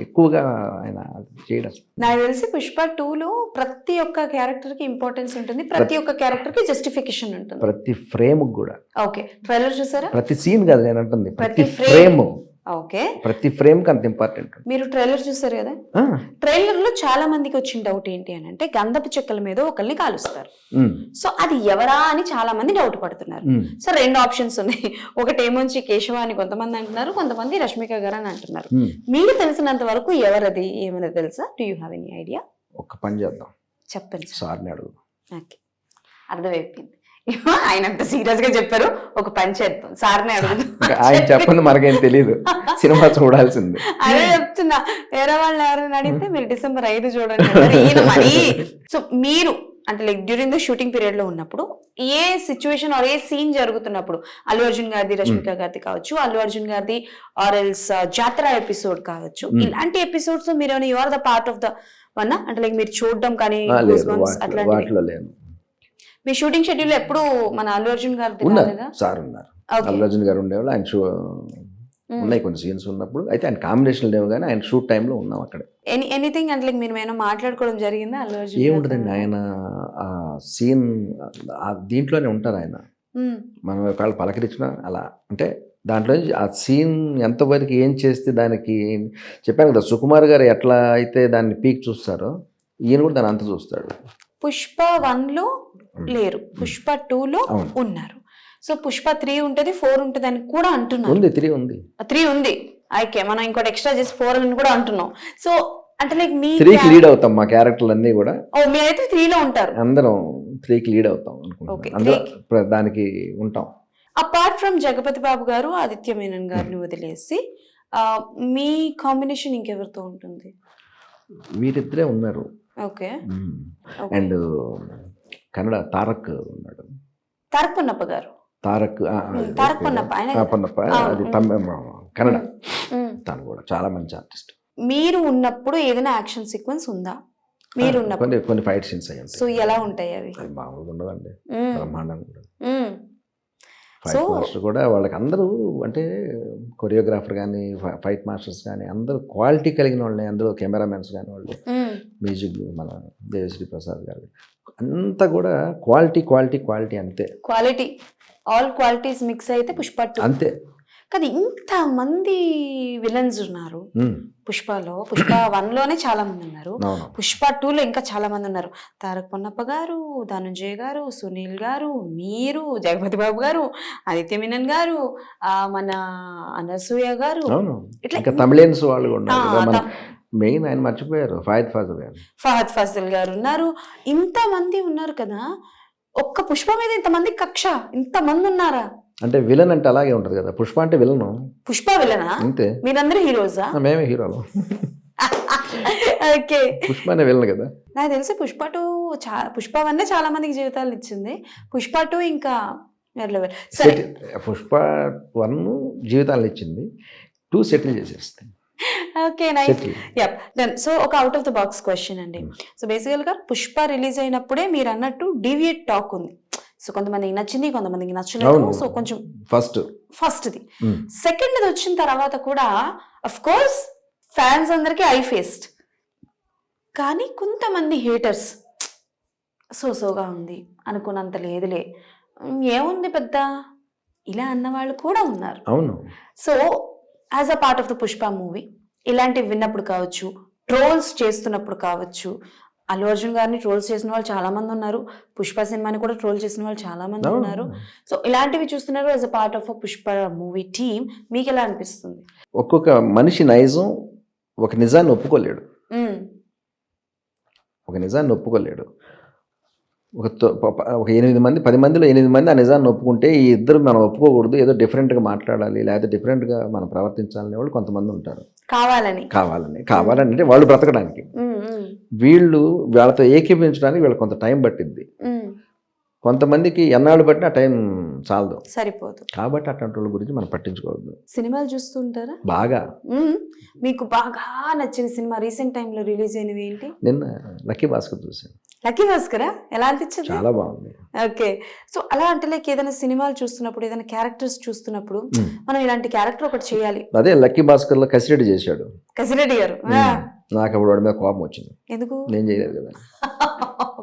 Speaker 2: ఎక్కువగా ఆయన చేయడం.
Speaker 1: నాకు తెలిసి పుష్ప 2లో ప్రతి ఒక్క క్యారెక్టర్ కి ఇంపార్టెన్స్ ఉంటుంది, ప్రతి ఒక్క క్యారెక్టర్ కి జస్టిఫికేషన్ ఉంటుంది,
Speaker 2: ప్రతి ఫ్రేమ్ కూడా.
Speaker 1: ఓకే, ట్రైలర్ చూసారా?
Speaker 2: ప్రతి సీన్ కాదు నేను అంటుంది, ప్రతి ఫ్రేమ్.
Speaker 1: ఓకే,
Speaker 2: ప్రతి ఫ్రేమ్ కి అంత ఇంపార్టెంట్.
Speaker 1: మీరు ట్రైలర్ చూసారు కదా, ట్రైలర్ లో చాలా మందికి వచ్చిన డౌట్ ఏంటి అని అంటే గంధపు చెక్కల మీద ఒకరిని కాలుస్తారు, సో అది ఎవరా అని చాలా మంది డౌట్ పడుతున్నారు. సో రెండు ఆప్షన్స్ ఉన్నాయి, ఒకటి ఏమొచ్చి కేశవ అని కొంతమంది అంటున్నారు, కొంతమంది రష్మిక గారు అని అంటున్నారు. మీకు తెలిసినంత వరకు ఎవరది ఏమైనా తెలుసా? Do you have any idea?
Speaker 2: ఒక పని చేద్దాం,
Speaker 1: చెప్పండి
Speaker 2: సార్ని అడుగు.
Speaker 1: ఓకే, అర్థమైపోయింది. ఆయన అంత సీరియస్ గా చెప్పారు, ఒక పని చేద్దాం, సార్ని అడుగుదాం.
Speaker 2: ఆయన చెప్పండి, మనకేం తెలియదు, సినిమా చూడాల్సింది.
Speaker 1: అదే చెప్తున్నా, వేరే వాళ్ళు ఎవరైనా అడిగితే మీరు December 5 చూడండి. సో మీరు అంటే like during the shooting period లో ఉన్నప్పుడు ఏ సిచ్యువేషన్ ఆర్ ఏ సీన్ జరుగుతున్నప్పుడు, అల్లు అర్జున్ గారిది రష్మిక గారిది కావచ్చు, అల్లు అర్జున్ గారిది ఆర్ ఎల్స్ జాతర ఎపిసోడ్ కావచ్చు, ఇలాంటి ఎపిసోడ్స్ మీరు you are the part of the one, అంటే లైక్ మీరు చూడడం కానీ
Speaker 2: అట్లాంటి.
Speaker 1: మీ షూటింగ్ షెడ్యూల్ ఎప్పుడు మన అల్లు అర్జున్ గారు
Speaker 2: సార్ ఉన్నారు, అల్లు అర్జున్ గారు ఉండేవాళ్ళు, ఆయన ఉన్నాయి కొన్ని సీన్స్ ఉన్నప్పుడు. అయితే ఆయన కాంబినేషన్ లేవు కానీ ఆయన షూట్ టైంలో ఉన్నాం అక్కడ.
Speaker 1: ఎనీథింగ్ అంటే మీరు ఏమైనా మాట్లాడుకోవడం జరిగిందా అల్లు అర్జున్?
Speaker 2: ఏముంటదండి, ఆయన ఆ సీన్ దీంట్లోనే ఉంటారు ఆయన, మనం ఒకవేళ పలకరించినా అలా అంటే దాంట్లో ఆ సీన్ ఎంతవరకు ఏం చేస్తే దానికి చెప్పాను కదా, సుకుమార్ గారు ఎట్లా అయితే దాన్ని పీక్ చూస్తారో ఈయన కూడా దాన్ని అంత చూస్తాడు.
Speaker 1: పుష్ప 1లో లేరు, పుష్ప 2లో ఉన్నారు. సో పుష్ప 3 ఉంటది, 4 ఉంటది అని కూడా అంటున్నారు. 3 ఉంది, అయితే మనం ఇంకోటి ఎక్స్ట్రా చేసి 4 అని కూడా అంటున్నాం. సో అంటే లైక్ మీ
Speaker 2: 3కి లీడ్ అవుతాం, మా క్యారెక్టర్లు అన్ని కూడా.
Speaker 1: మీరైతే 3లో ఉంటారు,
Speaker 2: అందరం 3కి లీడ్ అవుతాం అనుకుంటున్నాం, దానికి ఉంటాం.
Speaker 1: అపార్ట్ ఫ్రమ్ జగపతి బాబు గారు, ఆదిత్య మేనన్ గారిని వదిలేసి మీ కాంబినేషన్ ఇంకెవరితో ఉంటుంది?
Speaker 2: వీరిద్దరే ఉన్నారు.
Speaker 1: ఓకే,
Speaker 2: అండ్ కన్నడ తారక్ ఉన్నాడు,
Speaker 1: తారక్ పొన్నప్ప గారు.
Speaker 2: తారక్ పొన్నప్ప అది కన్నడ, తను కూడా చాలా మంచి ఆర్టిస్ట్.
Speaker 1: మీరు ఉన్నప్పుడు ఏదైనా యాక్షన్ సీక్వెన్స్ ఉందా? మీరు ఉన్నప్పుడు
Speaker 2: కొన్ని ఫైట్ సీన్స్ అయ్యాయి.
Speaker 1: సో ఎలా ఉంటాయి అవి?
Speaker 2: మామూలుగా ఉండదండి, బ్రహ్మాండంగా ఉండదు. ఫైట్ మాస్టర్ కూడా వాళ్ళకి అందరూ అంటే కొరియోగ్రాఫర్ కానీ ఫైట్ మాస్టర్స్ కానీ అందరూ క్వాలిటీ కలిగిన వాళ్ళని, అందరూ కెమెరామెన్స్ కానీ వాళ్ళు, మ్యూజిక్ మన దేవిశ్రీ ప్రసాద్ గారు, అంతా కూడా క్వాలిటీ అంతే.
Speaker 1: క్వాలిటీ, ఆల్ క్వాలిటీస్ మిక్స్ అయితే పుష్ప 2
Speaker 2: అంతే.
Speaker 1: కానీ ఇంత మంది విలన్స్ ఉన్నారు పుష్పలో. పుష్ప 1లోనే చాలా మంది ఉన్నారు,
Speaker 2: అవును
Speaker 1: పుష్ప 2లో ఇంకా చాలా మంది ఉన్నారు. తారక్ పొన్నప్ప గారు, ధనుంజయ్ గారు, సునీల్ గారు, మీరు, జగపతి బాబు గారు, ఆదిత్య మీనన్ గారు, మన అనసూయ గారు,
Speaker 2: అవును
Speaker 1: ఇట్లా
Speaker 2: ఇంకా తమిళన్స్ వాళ్ళు కూడా
Speaker 1: ఆ,
Speaker 2: ఉన్నారు కదా. మన
Speaker 1: త-
Speaker 2: మెయిన్ ఆయన మర్చిపోయారు ఫాయిద్ ఫాజల్ గారు.
Speaker 1: ఫహద్ ఫాసిల్ గారు ఉన్నారు. ఇంత మంది ఉన్నారు కదా, ఒక్క పుష్ప మీద ఇంతమంది కక్ష, ఇంతమంది ఉన్నారా?
Speaker 2: అంటే విలన్ అంటే అలాగే ఉంటుంది కదా, పుష్ప అంటే విలను
Speaker 1: పుష్ప విలనా?
Speaker 2: అంతే.
Speaker 1: మీరందరూ హీరోజా?
Speaker 2: మేమే హీరోలు,
Speaker 1: ఓకే.
Speaker 2: పుష్ప అనే విలను కదా.
Speaker 1: నాకు తెలిసి పుష్ప 2 పుష్ప 1 చాలా మందికి జీవితాలు ఇచ్చింది. పుష్ప 2 ఇంకా వేరే level. సరే,
Speaker 2: పుష్ప 1 జీవితాలను ఇచ్చింది, 2 సెటిల్ చేసేస్తుంది.
Speaker 1: Okay, nice.
Speaker 2: Settle.
Speaker 1: Yup, done. So ఒక out of the box question అండి. సో బేసికల్ గా పుష్ప రిలీజ్ అయినప్పుడే మీరు అన్నట్టు డీవియేట్ టాక్ ఉంది. సో కొంతమందికి నచ్చింది, కొంతమందికి నచ్చలేదు.
Speaker 2: అవును.
Speaker 1: సో కొంచెం ఫస్ట్ది,
Speaker 2: ఉమ్.
Speaker 1: సెకండ్ది వచ్చిన తర్వాత కూడా అఫ్ కోర్స్ ఫ్యాన్స్ అందరికీ ఐ ఫేస్ట్, కానీ కొంతమంది హేటర్స్ సోగా ఉంది, అనుకున్నంత లేదులే, ఏముంది పెద్ద, ఇలా అన్నవాళ్ళు కూడా ఉన్నారు.
Speaker 2: అవును
Speaker 1: so as a part of the Pushpa movie ఇలాంటివి విన్నప్పుడు కావచ్చు, ట్రోల్స్ చేస్తున్నప్పుడు కావచ్చు, అల్లు అర్జున్ గారిని ట్రోల్స్ చేసిన వాళ్ళు చాలా మంది ఉన్నారు, పుష్ప సినిమాని కూడా ట్రోల్ చేసిన వాళ్ళు చాలా మంది
Speaker 2: అవును.
Speaker 1: ఉన్నారు. సో ఇలాంటివి చూస్తున్నారు as a part of a Pushpa movie team, మీకు ఎలా అనిపిస్తుంది?
Speaker 2: ఒక్కొక్క మనిషి నైజం ఒక నిజాన్ని ఒప్పుకోలేడు,
Speaker 1: మ్మ్.
Speaker 2: ఒక నిజాన్ని ఒప్పుకోలేడు. ఒక 8 మంది 10 మందిలో 8 మంది ఆ నిజాన్ని ఒప్పుకుంటే, ఈ ఇద్దరు మనం ఒప్పుకోకూడదు, ఏదో డిఫరెంట్గా మాట్లాడాలి, లేకపోతే డిఫరెంట్గా మనం ప్రవర్తించాలనే వాళ్ళు కొంతమంది ఉంటారు. కావాలని అంటే వాళ్ళు బ్రతకడానికి,
Speaker 1: మ్మ్, మ్మ్,
Speaker 2: వీళ్ళు వాళ్ళతో ఏకీపించడానికి వీళ్ళకి కొంత టైం పట్టిద్ది.
Speaker 1: మ్మ్.
Speaker 2: కొంతమందికి ఎన్నాళ్ళు బట్టి ఆ టైం చాలదు,
Speaker 1: సరిపోదు.
Speaker 2: కాబట్టి అట్లాంటి వాళ్ళ గురించి మనం పట్టించుకోవద్దు.
Speaker 1: సినిమాలు చూస్తుంటారా?
Speaker 2: బాగా.
Speaker 1: మ్మ్. మీకు బాగా నచ్చిన సినిమా రీసెంట్ టైంలో రిలీజ్ అయినవి ఏంటి?
Speaker 2: నిన్న లక్కీ భాస్కర్ చూసాను,
Speaker 1: లక్కీ భాస్కరా? ఎలా అనిపించింది?
Speaker 2: చాలా బాగుంది.
Speaker 1: ఓకే. సో అలా అంటే లైక్ ఏదైనా సినిమాలు చూస్తున్నప్పుడు, ఏదైనా క్యారెక్టర్స్ చూస్తున్నప్పుడు మనం ఇలాంటి క్యారెక్టర్ ఒకటి చేయాలి.
Speaker 2: అదే లక్కీ భాస్కర్లో కసిరెడ్డి చేశాడు
Speaker 1: కసిరెడ్డి గారు.
Speaker 2: నాకు అప్పుడు వాడి మీద కోపం వచ్చింది,
Speaker 1: ఎందుకు?
Speaker 2: నేను చేయలేదు కదా.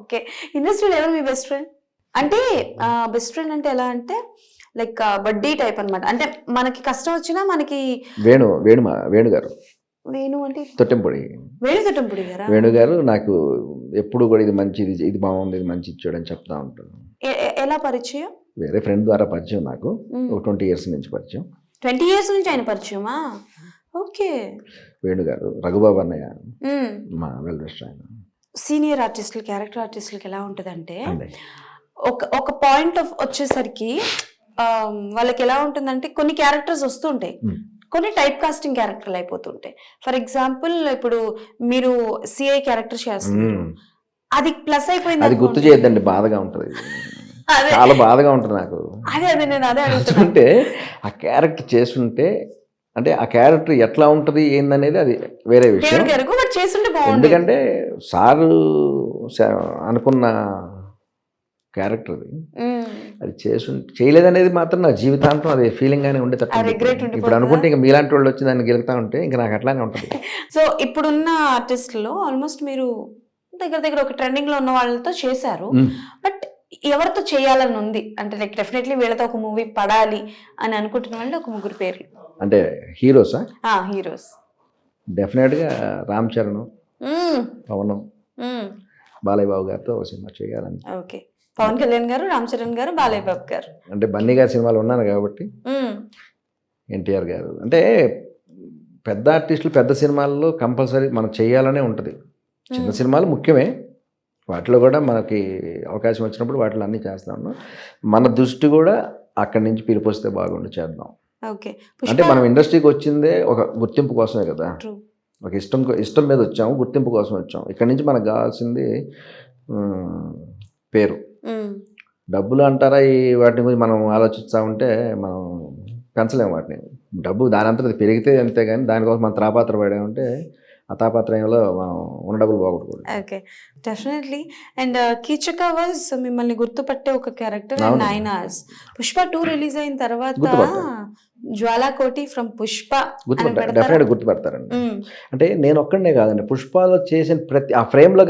Speaker 1: ఓకే. ఇండస్ట్రీలో ఎవరు మీ బెస్ట్ ఫ్రెండ్? అంటే బెస్ట్ ఫ్రెండ్ అంటే ఎలా అంటే లైక్ బడ్డీ టైప్ అన్నమాట. అంటే మనకి కష్టం వచ్చినా మనకి
Speaker 2: వేణు గారు,
Speaker 1: వేణు అంటే
Speaker 2: తొట్టెంపొడి
Speaker 1: వేణు తొట్టంపుడి గారా?
Speaker 2: వేణు గారు నాకు ఎప్పుడు కూడా ఇది మంచిది, ఇది బాగుంది, ఇది మంచి ఇచ్చాడు అని చెప్తా ఉంటాను.
Speaker 1: ఎలా పరిచయం?
Speaker 2: వేరే ఫ్రెండ్ ద్వారా పరిచయం, నాకు ఒక 20 years నుంచి పరిచయం.
Speaker 1: 20 years నుంచి ఆయన పరిచయమా? ఓకే.
Speaker 2: వేణు గారు, రఘుబాబు అన్నయ్య మా వెల్ విష్ ఆయన.
Speaker 1: సీనియర్ ఆర్టిస్టులు, క్యారెక్టర్ ఆర్టిస్టులకి ఎలా ఉంటుందంటే
Speaker 2: అండి.
Speaker 1: ఒక పాయింట్ ఆఫ్ వచ్చేసరికి వాళ్ళకి ఎలా ఉంటుందంటే కొన్ని క్యారెక్టర్స్ వస్తుంటాయి, కొన్ని టైప్ కాస్టింగ్ క్యారెక్టర్లు అయిపోతుంటాయి. ఫర్ ఎగ్జాంపుల్ ఇప్పుడు మీరు సిఐ క్యారెక్టర్ చేస్తున్నారు, అది ప్లస్ అయిపోయింది.
Speaker 2: అది గుర్తు చేయొద్దండి, బాధగా ఉంటుంది,
Speaker 1: అదే
Speaker 2: చాలా బాధగా ఉంటుంది నాకు.
Speaker 1: నేను అదే అడుగుతున్నా.
Speaker 2: అంటే ఆ క్యారెక్టర్ చేస్తుంటే, అంటే ఆ క్యారెక్టర్ ఎట్లా ఉంటుంది ఏందనేది అది వేరే విషయం.
Speaker 1: దేవుడికి ఎరుగు, బట్ చేస్తుంటే బాగుంది.
Speaker 2: ఎందుకంటే సారు అనుకున్న క్యారెక్టర్ అది చేయలేదనేది మాత్రం నా జీవితాంతం అది ఫీలింగ్ గానే ఉండేటట్టు. ఇప్పుడు అనుకుంటే ఇంకా మీలాంటి వాళ్ళు వచ్చి దాన్ని గెలుగుతా ఉంటే ఇంకా నాకు అట్లానే ఉంటుంది.
Speaker 1: సో ఇప్పుడున్న ఆర్టిస్టులో ఆల్మోస్ట్ మీరు దగ్గర ఒక ట్రెండింగ్ లో ఉన్న వాళ్ళతో చేశారు, బట్ ఎవరితో చేయాలని ఉంది అంటే లైక్ డెఫినెట్లీ వీళ్ళతో ఒక మూవీ పడాలి అని అనుకుంటున్న వాళ్ళు ఒక 3 పేర్లు.
Speaker 2: అంటే హీరోసా?
Speaker 1: హీరోస్
Speaker 2: డెఫినెట్గా రామ్ చరణ్, పవన్, బాలయ్య బాబు గారితో ఒక సినిమా చేయాలని.
Speaker 1: ఓకే. పవన్ కళ్యాణ్ గారు, రామ్ చరణ్ గారు, బాలయ్య బాబు గారు.
Speaker 2: అంటే బన్నీ గారి సినిమాలు ఉన్నాను కాబట్టి, ఎన్టీఆర్ గారు, అంటే పెద్ద ఆర్టిస్టులు పెద్ద సినిమాల్లో కంపల్సరీ మనం చేయాలనే ఉంటుంది. చిన్న సినిమాలు ముఖ్యమే, వాటిలో కూడా మనకి అవకాశం వచ్చినప్పుడు వాటిలో అన్నీ చేస్తాము. మన దృష్టి కూడా అక్కడి నుంచి పిలిపొస్తే బాగుండు, చేద్దాం.
Speaker 1: ఓకే.
Speaker 2: అంటే మనం ఇండస్ట్రీకి వచ్చిందే ఒక గుర్తింపు కోసమే కదా, ఒక ఇష్టం మీద వచ్చాము, గుర్తింపు కోసం వచ్చాము. ఇక్కడి నుంచి మనకు కావాల్సింది పేరు. డబ్బులు అంటారా, ఈ వాటి గురించి మనం ఆలోచిస్తూ ఉంటే మనం పెంచలేము వాటిని. డబ్బు దాని అంతా పెరిగితే అంతే, కానీ దానికోసం మనం తాపాత్ర పడామంటే ఆ తాపాత్రయంలో మనం ఉన్న డబ్బులు పోగొట్టుకోండి.
Speaker 1: Okay, definitely. అండ్ కీచక వాజ్ మిమ్మల్ని గుర్తుపట్టే ఒక క్యారెక్టర్. 9 hours. పుష్ప 2 రిలీజ్ అయిన తర్వాత జ్వాలాకోటి ఫ్రమ్ పుష్ప
Speaker 2: డెఫినెట్గా గుర్తుపడతారండి. అంటే నేను ఒక్కడనే కాదండి, పుష్పలో చేసిన ప్రతి ఆ ఫ్రేమ్లో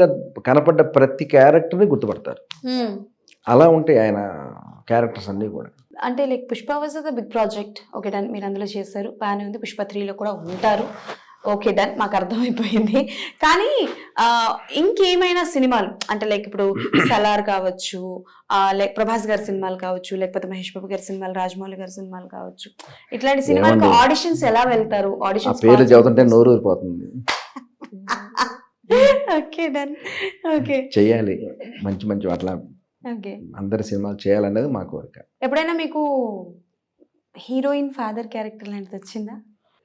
Speaker 2: కనపడ్డ ప్రతి క్యారెక్టర్ని గుర్తుపడతారు. అలా ఉంటాయి ఆయన క్యారెక్టర్స్ అన్నీ కూడా.
Speaker 1: అంటే like Pushpa was the big project. Okay done, మీరు అందులో చేశారు, బాగానే ఉంది. పుష్ప 3లో కూడా ఉంటారు. ఓకే డన్, మాకు అర్థమైపోయింది. కానీ ఇంకేమైనా సినిమాలు అంటే లైక్ ఇప్పుడు సలార్ కావచ్చు, లైక్ ప్రభాస్ గారి సినిమాలు కావచ్చు, లేకపోతే మహేష్ బాబు గారి సినిమాలు, రాజమౌళి గారి సినిమాలు కావచ్చు, ఇట్లాంటి సినిమాలకు
Speaker 2: ఏమండి?
Speaker 1: ఆడిషన్స్ ఎలా వెళ్తారు?
Speaker 2: ఆ
Speaker 1: ఆడిషన్స్
Speaker 2: పేర్లు చదువుతుంటే నోరు ఊరిపోతుంది.
Speaker 1: Okay done. ఓకే
Speaker 2: చెయ్యాలి మంచి మంచి అట్లా
Speaker 1: ఓకే.
Speaker 2: అందరి సినిమాలు చేయాలనేది మా కోరిక.
Speaker 1: ఎప్పుడైనా మీకు హీరోయిన్ ఫాదర్ క్యారెక్టర్ లాంటిది వచ్చిందా?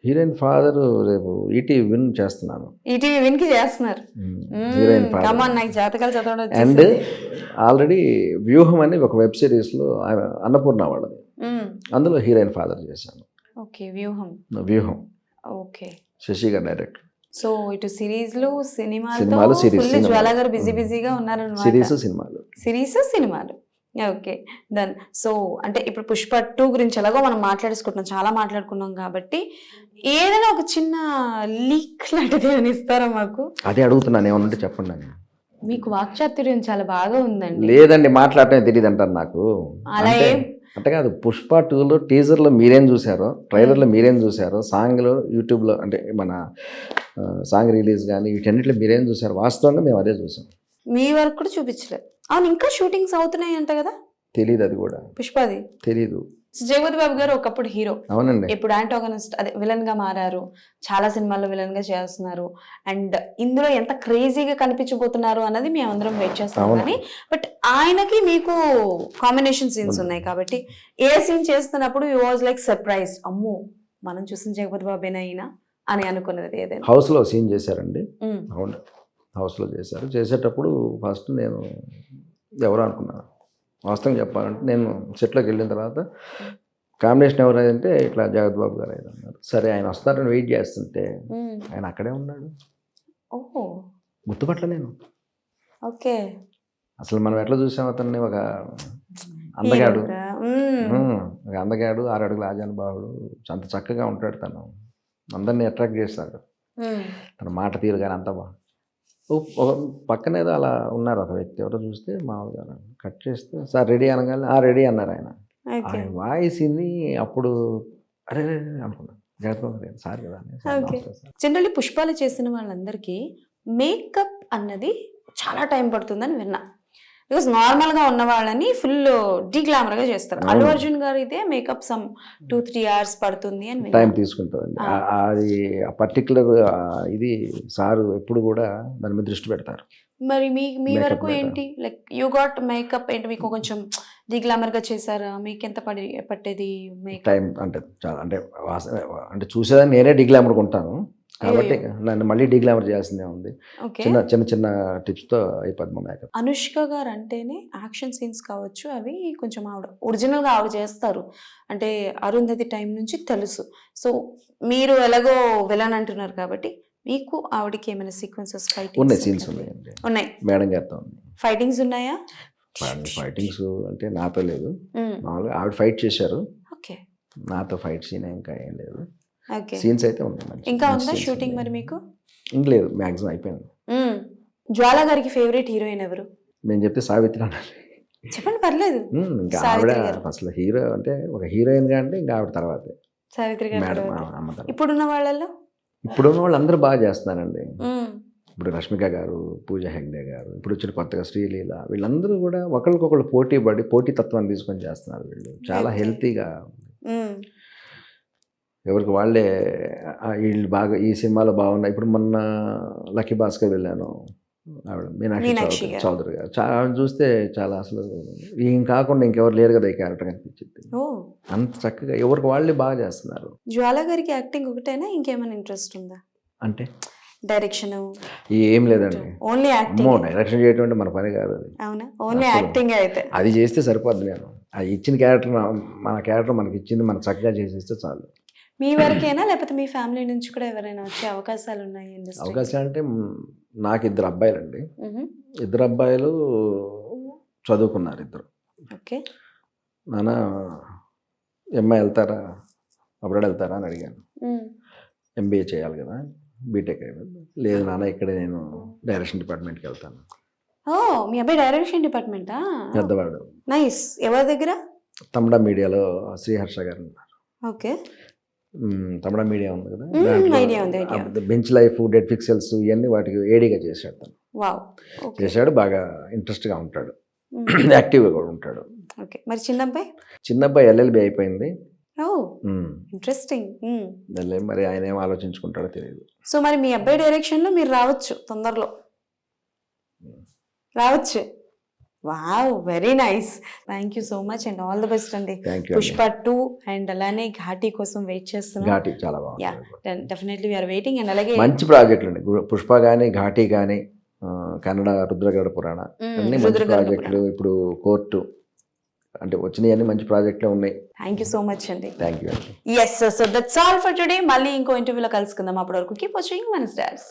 Speaker 2: హీరోయిన్ ఫాదర్ రేపు ఈటీవీ విన్ చేస్తున్నాను.
Speaker 1: ఈటీవీ విన్కి చేస్తున్నారు.
Speaker 2: హీరోయిన్ ఫాదర్
Speaker 1: కమాన్, నాకు జాతకాలు చదవడం
Speaker 2: అండ్
Speaker 1: వచ్చేసింది.
Speaker 2: ఆల్రెడీ వ్యూహం అని ఒక వెబ్ సిరీస్లో అన్నపూర్ణ వాళ్ళది, అందులో హీరోయిన్ ఫాదర్ చేశాను.
Speaker 1: ఓకే వ్యూహం.
Speaker 2: వ్యూహం
Speaker 1: ఓకే.
Speaker 2: శశి గారు డైరెక్టర్.
Speaker 1: సో ఇటు సిరీస్లు
Speaker 2: సినిమాలు,
Speaker 1: సినిమాలు
Speaker 2: series,
Speaker 1: ఫుల్ జ్వాల గారు బిజీగా ఉన్నారన్నమాట.
Speaker 2: సిరీస్ సినిమాలు.
Speaker 1: సిరీస్ సినిమాలు. Okay then. సో అంటే ఇప్పుడు పుష్ప 2 గురించి ఎలాగో మనం మాట్లాడేసుకుంటున్నాం, చాలా మాట్లాడుకున్నాం కాబట్టి ఏదైనా ఒక చిన్న లీక్ లాంటిది ఏమైనా ఇస్తారా మాకు?
Speaker 2: అదే అడుగుతున్నాను, ఏమన్నా ఉంటే చెప్పండి అని.
Speaker 1: మీకు వాక్చాతుర్యం చాలా బాగా ఉందండి.
Speaker 2: లేదండి, మాట్లాడటమే తెలియదు అంటారు నాకు.
Speaker 1: అలా
Speaker 2: అంటే
Speaker 1: ఏం
Speaker 2: అంటే కాదు, పుష్ప 2లో టీజర్లో మీరేం చూసారో, ట్రైలర్లో మీరేం చూసారో, సాంగ్లో యూట్యూబ్లో అంటే మన సాంగ్ రిలీజ్ కానీ వీటన్నిటిలో మీరేం చూసారో, వాస్తవంగా మేము అదే చూసాం.
Speaker 1: మీ వరకు కూడా చూపించలేదు. అవును, ఇంకా షూటింగ్స్ అవుతున్నాయి అంట కదా
Speaker 2: తెలియదు, అది కూడా
Speaker 1: పుష్పది.
Speaker 2: తెలీదు.
Speaker 1: జగపతి బాబు గారు ఒకప్పుడు హీరో,
Speaker 2: అవునండి.
Speaker 1: ఇప్పుడు యాంటాగనిస్ట్ అదే విలన్ గా మారారు. చాలా సినిమాల్లో విలన్ గా చేస్తున్నారు. అండ్ ఇందులో ఎంత క్రేజీగా కనిపించబోతున్నారు అన్నది మేము అందరం వెయిట్ చేస్తాం.
Speaker 2: అవును.
Speaker 1: కానీ బట్ ఆయనకి మీకు కాంబినేషన్ సీన్స్ ఉన్నాయి కాబట్టి ఏ సీన్ చేస్తున్నప్పుడు యూ వాజ్ లైక్ సర్ప్రైజ్, అమ్మో మనం చూసిన జగపతి బాబేనా అయినా అని అనుకున్నది ఏదైనా?
Speaker 2: హౌస్లో సీన్ చేశారండి.
Speaker 1: ఉమ్,
Speaker 2: అవును, హౌస్లో చేశారు. చేసేటప్పుడు ఫస్ట్ నేను ఎవరు అనుకున్నాను, వాస్తవం చెప్పాలంటే నేను సెట్లోకి వెళ్ళిన తర్వాత కాంబినేషన్ ఎవరు అంటే ఇట్లా జగత్ బాబు గారు అయితే అన్నారు. సరే ఆయన వస్తారని వెయిట్ చేస్తుంటే
Speaker 1: ఉమ్.
Speaker 2: ఆయన అక్కడే ఉన్నాడు.
Speaker 1: ఓహో
Speaker 2: గుర్తుపట్ల నేను
Speaker 1: ఓకే.
Speaker 2: అసలు మనం ఎట్లా చూసాం అతన్ని, ఒక అందగాడు.
Speaker 1: హీరోగా, ఉమ్.
Speaker 2: ఒక అందగాడు, 6 అడుగుల ఆజానుభావుడు, అంత చక్కగా ఉంటాడు. తను అందరినీ అట్రాక్ట్ చేస్తాడు.
Speaker 1: ఉమ్.
Speaker 2: తన మాట తీరు కానీ అంతా బాగా. ఒక పక్కన ఏదో అలా ఉన్నారు ఒక వ్యక్తి, ఎవరో చూస్తే మామూలుగా కట్ చేస్తే సార్ రెడీ అనగానే రెడీ అన్నారు ఆయన.
Speaker 1: ఓకే
Speaker 2: ఆయన వాయిస్ ఇని అప్పుడు అరే అనుకున్నాను, జగత్బాబు సార్ కదా అని. Sir
Speaker 1: okay.
Speaker 2: నమస్తే సార్.
Speaker 1: జనరల్లీ పుష్పాలు చేసిన వాళ్ళందరికీ మేకప్ అన్నది చాలా టైం పడుతుందని విన్నా. బికాస్ నార్మల్గా ఉన్న వాళ్ళని ఫుల్ డీగ్లామర్గా చేస్తారు. అల్లు అర్జున్ గారు ఇదే మేకప్ సమ్ 2-3 hours పడుతుంది అని
Speaker 2: టైం
Speaker 1: విన్నా.
Speaker 2: తీసుకుంటుందండి. అది ఆ పర్టికులర్ ఇది సారు ఎప్పుడు కూడా దాని మీద దృష్టి పెడతారు.
Speaker 1: మరి మీ
Speaker 2: Makeup
Speaker 1: వరకు
Speaker 2: మీద.
Speaker 1: ఏంటి, లైక్ యూ గాట్ మేకప్ ఏంటి, మీకు కొంచెం డీగ్లామర్గా చేశారా? మీకు ఎంత పట్టేది మేకప్?
Speaker 2: టైం అంటే చాలా అంటే అంటే చూసేదాన్ని నేనే డిగ్లామర్ ఉంటాను కాబట్టి నన్ను మళ్ళీ డిగ్లామర్ చేయాల్సిందే ఉంది.
Speaker 1: ఓకే.
Speaker 2: చిన్న టిప్స్తో అయిపోద్ది మా మేకప్.
Speaker 1: అనుష్క గారు అంటేనే యాక్షన్ సీన్స్ కావచ్చు, అవి కొంచెం ఆవిడ ఒరిజినల్గా ఆవిడ చేస్తారు. అంటే అరుంధతి టైం నుంచి తెలుసు. సో మీరు ఎలాగో విలన్ అంటున్నారు కాబట్టి మీకు ఆవిడకి ఏమైనా సీక్వెన్సెస్
Speaker 2: ఉన్నాయి, సీన్స్ ఉన్నాయండి.
Speaker 1: ఉన్నాయి.
Speaker 2: మేడం గారితో ఉంది.
Speaker 1: ఫైటింగ్స్ ఉన్నాయా?
Speaker 2: ఫైటింగ్స్ అంటే నాతో లేదు,
Speaker 1: మ్మ్.
Speaker 2: మామూలుగా ఆవిడ ఫైట్ చేశారు.
Speaker 1: ఓకే
Speaker 2: నాతో ఫైట్ సీన్ ఇంకా ఏం లేదు.
Speaker 1: ఓకే.
Speaker 2: సీన్స్ అయితే ఉన్నాయి మంచి
Speaker 1: ఇంకా
Speaker 2: మంచి
Speaker 1: ఉందా
Speaker 2: scenes
Speaker 1: షూటింగ్
Speaker 2: ఉన్నాయి.
Speaker 1: మరి మీకు?
Speaker 2: ఇంక లేదు, మ్యాక్సిమం అయిపోయింది.
Speaker 1: జ్వాల గారికి ఫేవరెట్ హీరోయిన్ ఎవరు?
Speaker 2: మేము చెప్తే సావిత్రి అనాలి.
Speaker 1: చెప్పండి పర్లేదు.
Speaker 2: ఇంకా ఆవిడ
Speaker 1: సావిత్రి గారు.
Speaker 2: అసలు హీరో అంటే ఒక హీరోయిన్గా అంటే ఇంకా ఆవిడ తర్వాతే
Speaker 1: సావిత్రి గారు
Speaker 2: మేడం
Speaker 1: తర్వాత.
Speaker 2: అమ్మ తర్వాత.
Speaker 1: ఇప్పుడున్న వాళ్ళల్లో
Speaker 2: ఇప్పుడున్న వాళ్ళు అందరూ బాగా చేస్తున్నారండి.
Speaker 1: మ్మ్.
Speaker 2: ఇప్పుడు రష్మిక గారు, పూజ హెగ్డే గారు, ఇప్పుడు వచ్చిన కొత్తగా శ్రీలీల, వీళ్ళందరూ కూడా ఒకరికొకరు పోటీ పడి పోటీ తత్వాన్ని తీసుకొని చేస్తున్నారు. వీళ్ళు చాలా
Speaker 1: Okay.
Speaker 2: హెల్తీగా,
Speaker 1: మ్మ్.
Speaker 2: ఎవరికి వాళ్ళే వీళ్ళు బాగా ఈ సినిమాలో బాగున్నాయి. ఇప్పుడు మొన్న లక్కీ భాస్కర్ వెళ్ళాను, ఆవిడ
Speaker 1: మీనాక్షి
Speaker 2: మీనాక్షి
Speaker 1: గారు.
Speaker 2: చౌదరి గారు, ఆవిడ చూస్తే చాలా అసలు ఈయన కాకుండా ఇంకెవరు లేరు కదా ఈ క్యారెక్టర్ కనిపించింది.
Speaker 1: ఓ
Speaker 2: అంత చక్కగా ఎవరికి వాళ్ళే బాగా చేస్తున్నారు.
Speaker 1: జ్వాల గారికి యాక్టింగ్ ఒకటేనా, ఇంకేమైనా ఇంట్రెస్ట్ ఉందా?
Speaker 2: అంటే
Speaker 1: డైరెక్షన్?
Speaker 2: ఏం లేదండి.
Speaker 1: ఓన్లీ
Speaker 2: అమ్మో,
Speaker 1: యాక్టింగ్?
Speaker 2: డైరెక్షన్ చేయటం అంటే మన పని కాదు అది.
Speaker 1: అవునా, ఓన్లీ
Speaker 2: అసలు.
Speaker 1: యాక్టింగ్ అయితే?
Speaker 2: అది చేస్తే సరిపోద్ది. నేను అది ఇచ్చిన క్యారెక్టర్ మన క్యారెక్టర్ మనకి ఇచ్చింది మనం చక్కగా చేసేస్తే చాలు.
Speaker 1: మీ వరకేనా లేకపోతే మీ ఫ్యామిలీ నుంచి కూడా ఎవరైనా వచ్చే అవకాశాలు ఉన్నాయి ఇండస్ట్రీ?
Speaker 2: అవకాశం అంటే నాకు 2 అబ్బాయిలండి. 2 అబ్బాయిలు చదువుకున్నారు. 2
Speaker 1: ఓకే.
Speaker 2: నాన్న ఎంఐ వెళ్తారా, అబ్రాడ్ వెళ్తారా అని అడిగాను. ఎంబీఏ చేయాలి కదా, బీటెక్ అయిపోయింది. లేదు నాన్న, ఇక్కడే నేను డైరెక్షన్ డిపార్ట్మెంట్కి వెళ్తాను.
Speaker 1: ఓ మీ అబ్బాయి డైరెక్షన్ డిపార్ట్మెంటా?
Speaker 2: పెద్దవాడు.
Speaker 1: నైస్. ఎవరి దగ్గర?
Speaker 2: తమిళ మీడియాలో శ్రీహర్ష గారు ఉన్నారు.
Speaker 1: ఓకే.
Speaker 2: తమిళ మీడియా ఉంది కదా,
Speaker 1: ఐడియా ఉంది, ఐడియా ఉంది.
Speaker 2: బెంచ్ లైఫ్, డెడ్ పిక్సెల్స్ ఇవన్నీ వాటికి ఏడీగా చేశాడు తను.
Speaker 1: వావ్. ఓకే.
Speaker 2: చేశాడు, బాగా ఇంట్రెస్ట్గా ఉంటాడు, యాక్టివ్గా కూడా ఉంటాడు.
Speaker 1: ఓకే. మరి చిన్నబ్బాయి?
Speaker 2: చిన్న అబ్బాయి ఎల్ఎల్బి అయిపోయింది.
Speaker 1: ఓ, ఇంట్రెస్టింగ్.
Speaker 2: మరి ఆయన ఏం ఆలోచించుకుంటాడో తెలియదు.
Speaker 1: సో మరి మీ అబ్బాయి డైరెక్షన్ లో మీరు రావచ్చు తొందరలో, రావచ్చు. Wow, very nice. Thank you so much and all the best అండి.
Speaker 2: Thank you.
Speaker 1: పుష్ప 2 అండ్ అలానే ఘాటి కోసం వెయిట్ చేస్తున్నాం.
Speaker 2: ఘాటి చాలా బాగుంది.
Speaker 1: Definitely we are waiting. అండ్ అలాగే
Speaker 2: మంచి ప్రాజెక్టులు అండి, పుష్ప కానీ ఘాటి కానీ, కన్నడ రుద్రగడ పురాణ అన్ని మంచి ప్రాజెక్టులు. ఇప్పుడు కోర్టు అంటే వచ్చినాయి, మంచి ప్రాజెక్టులు ఉన్నాయి.
Speaker 1: థ్యాంక్ యూ సో మచ్ అండి.
Speaker 2: థ్యాంక్ యూ అండి.
Speaker 1: Yes, so that's all for today. మళ్ళీ ఇంకో ఇంటర్వ్యూలో కలుసుకుందాం. అప్పటి వరకు కీప్ వాచింగ్ మన స్టార్స్.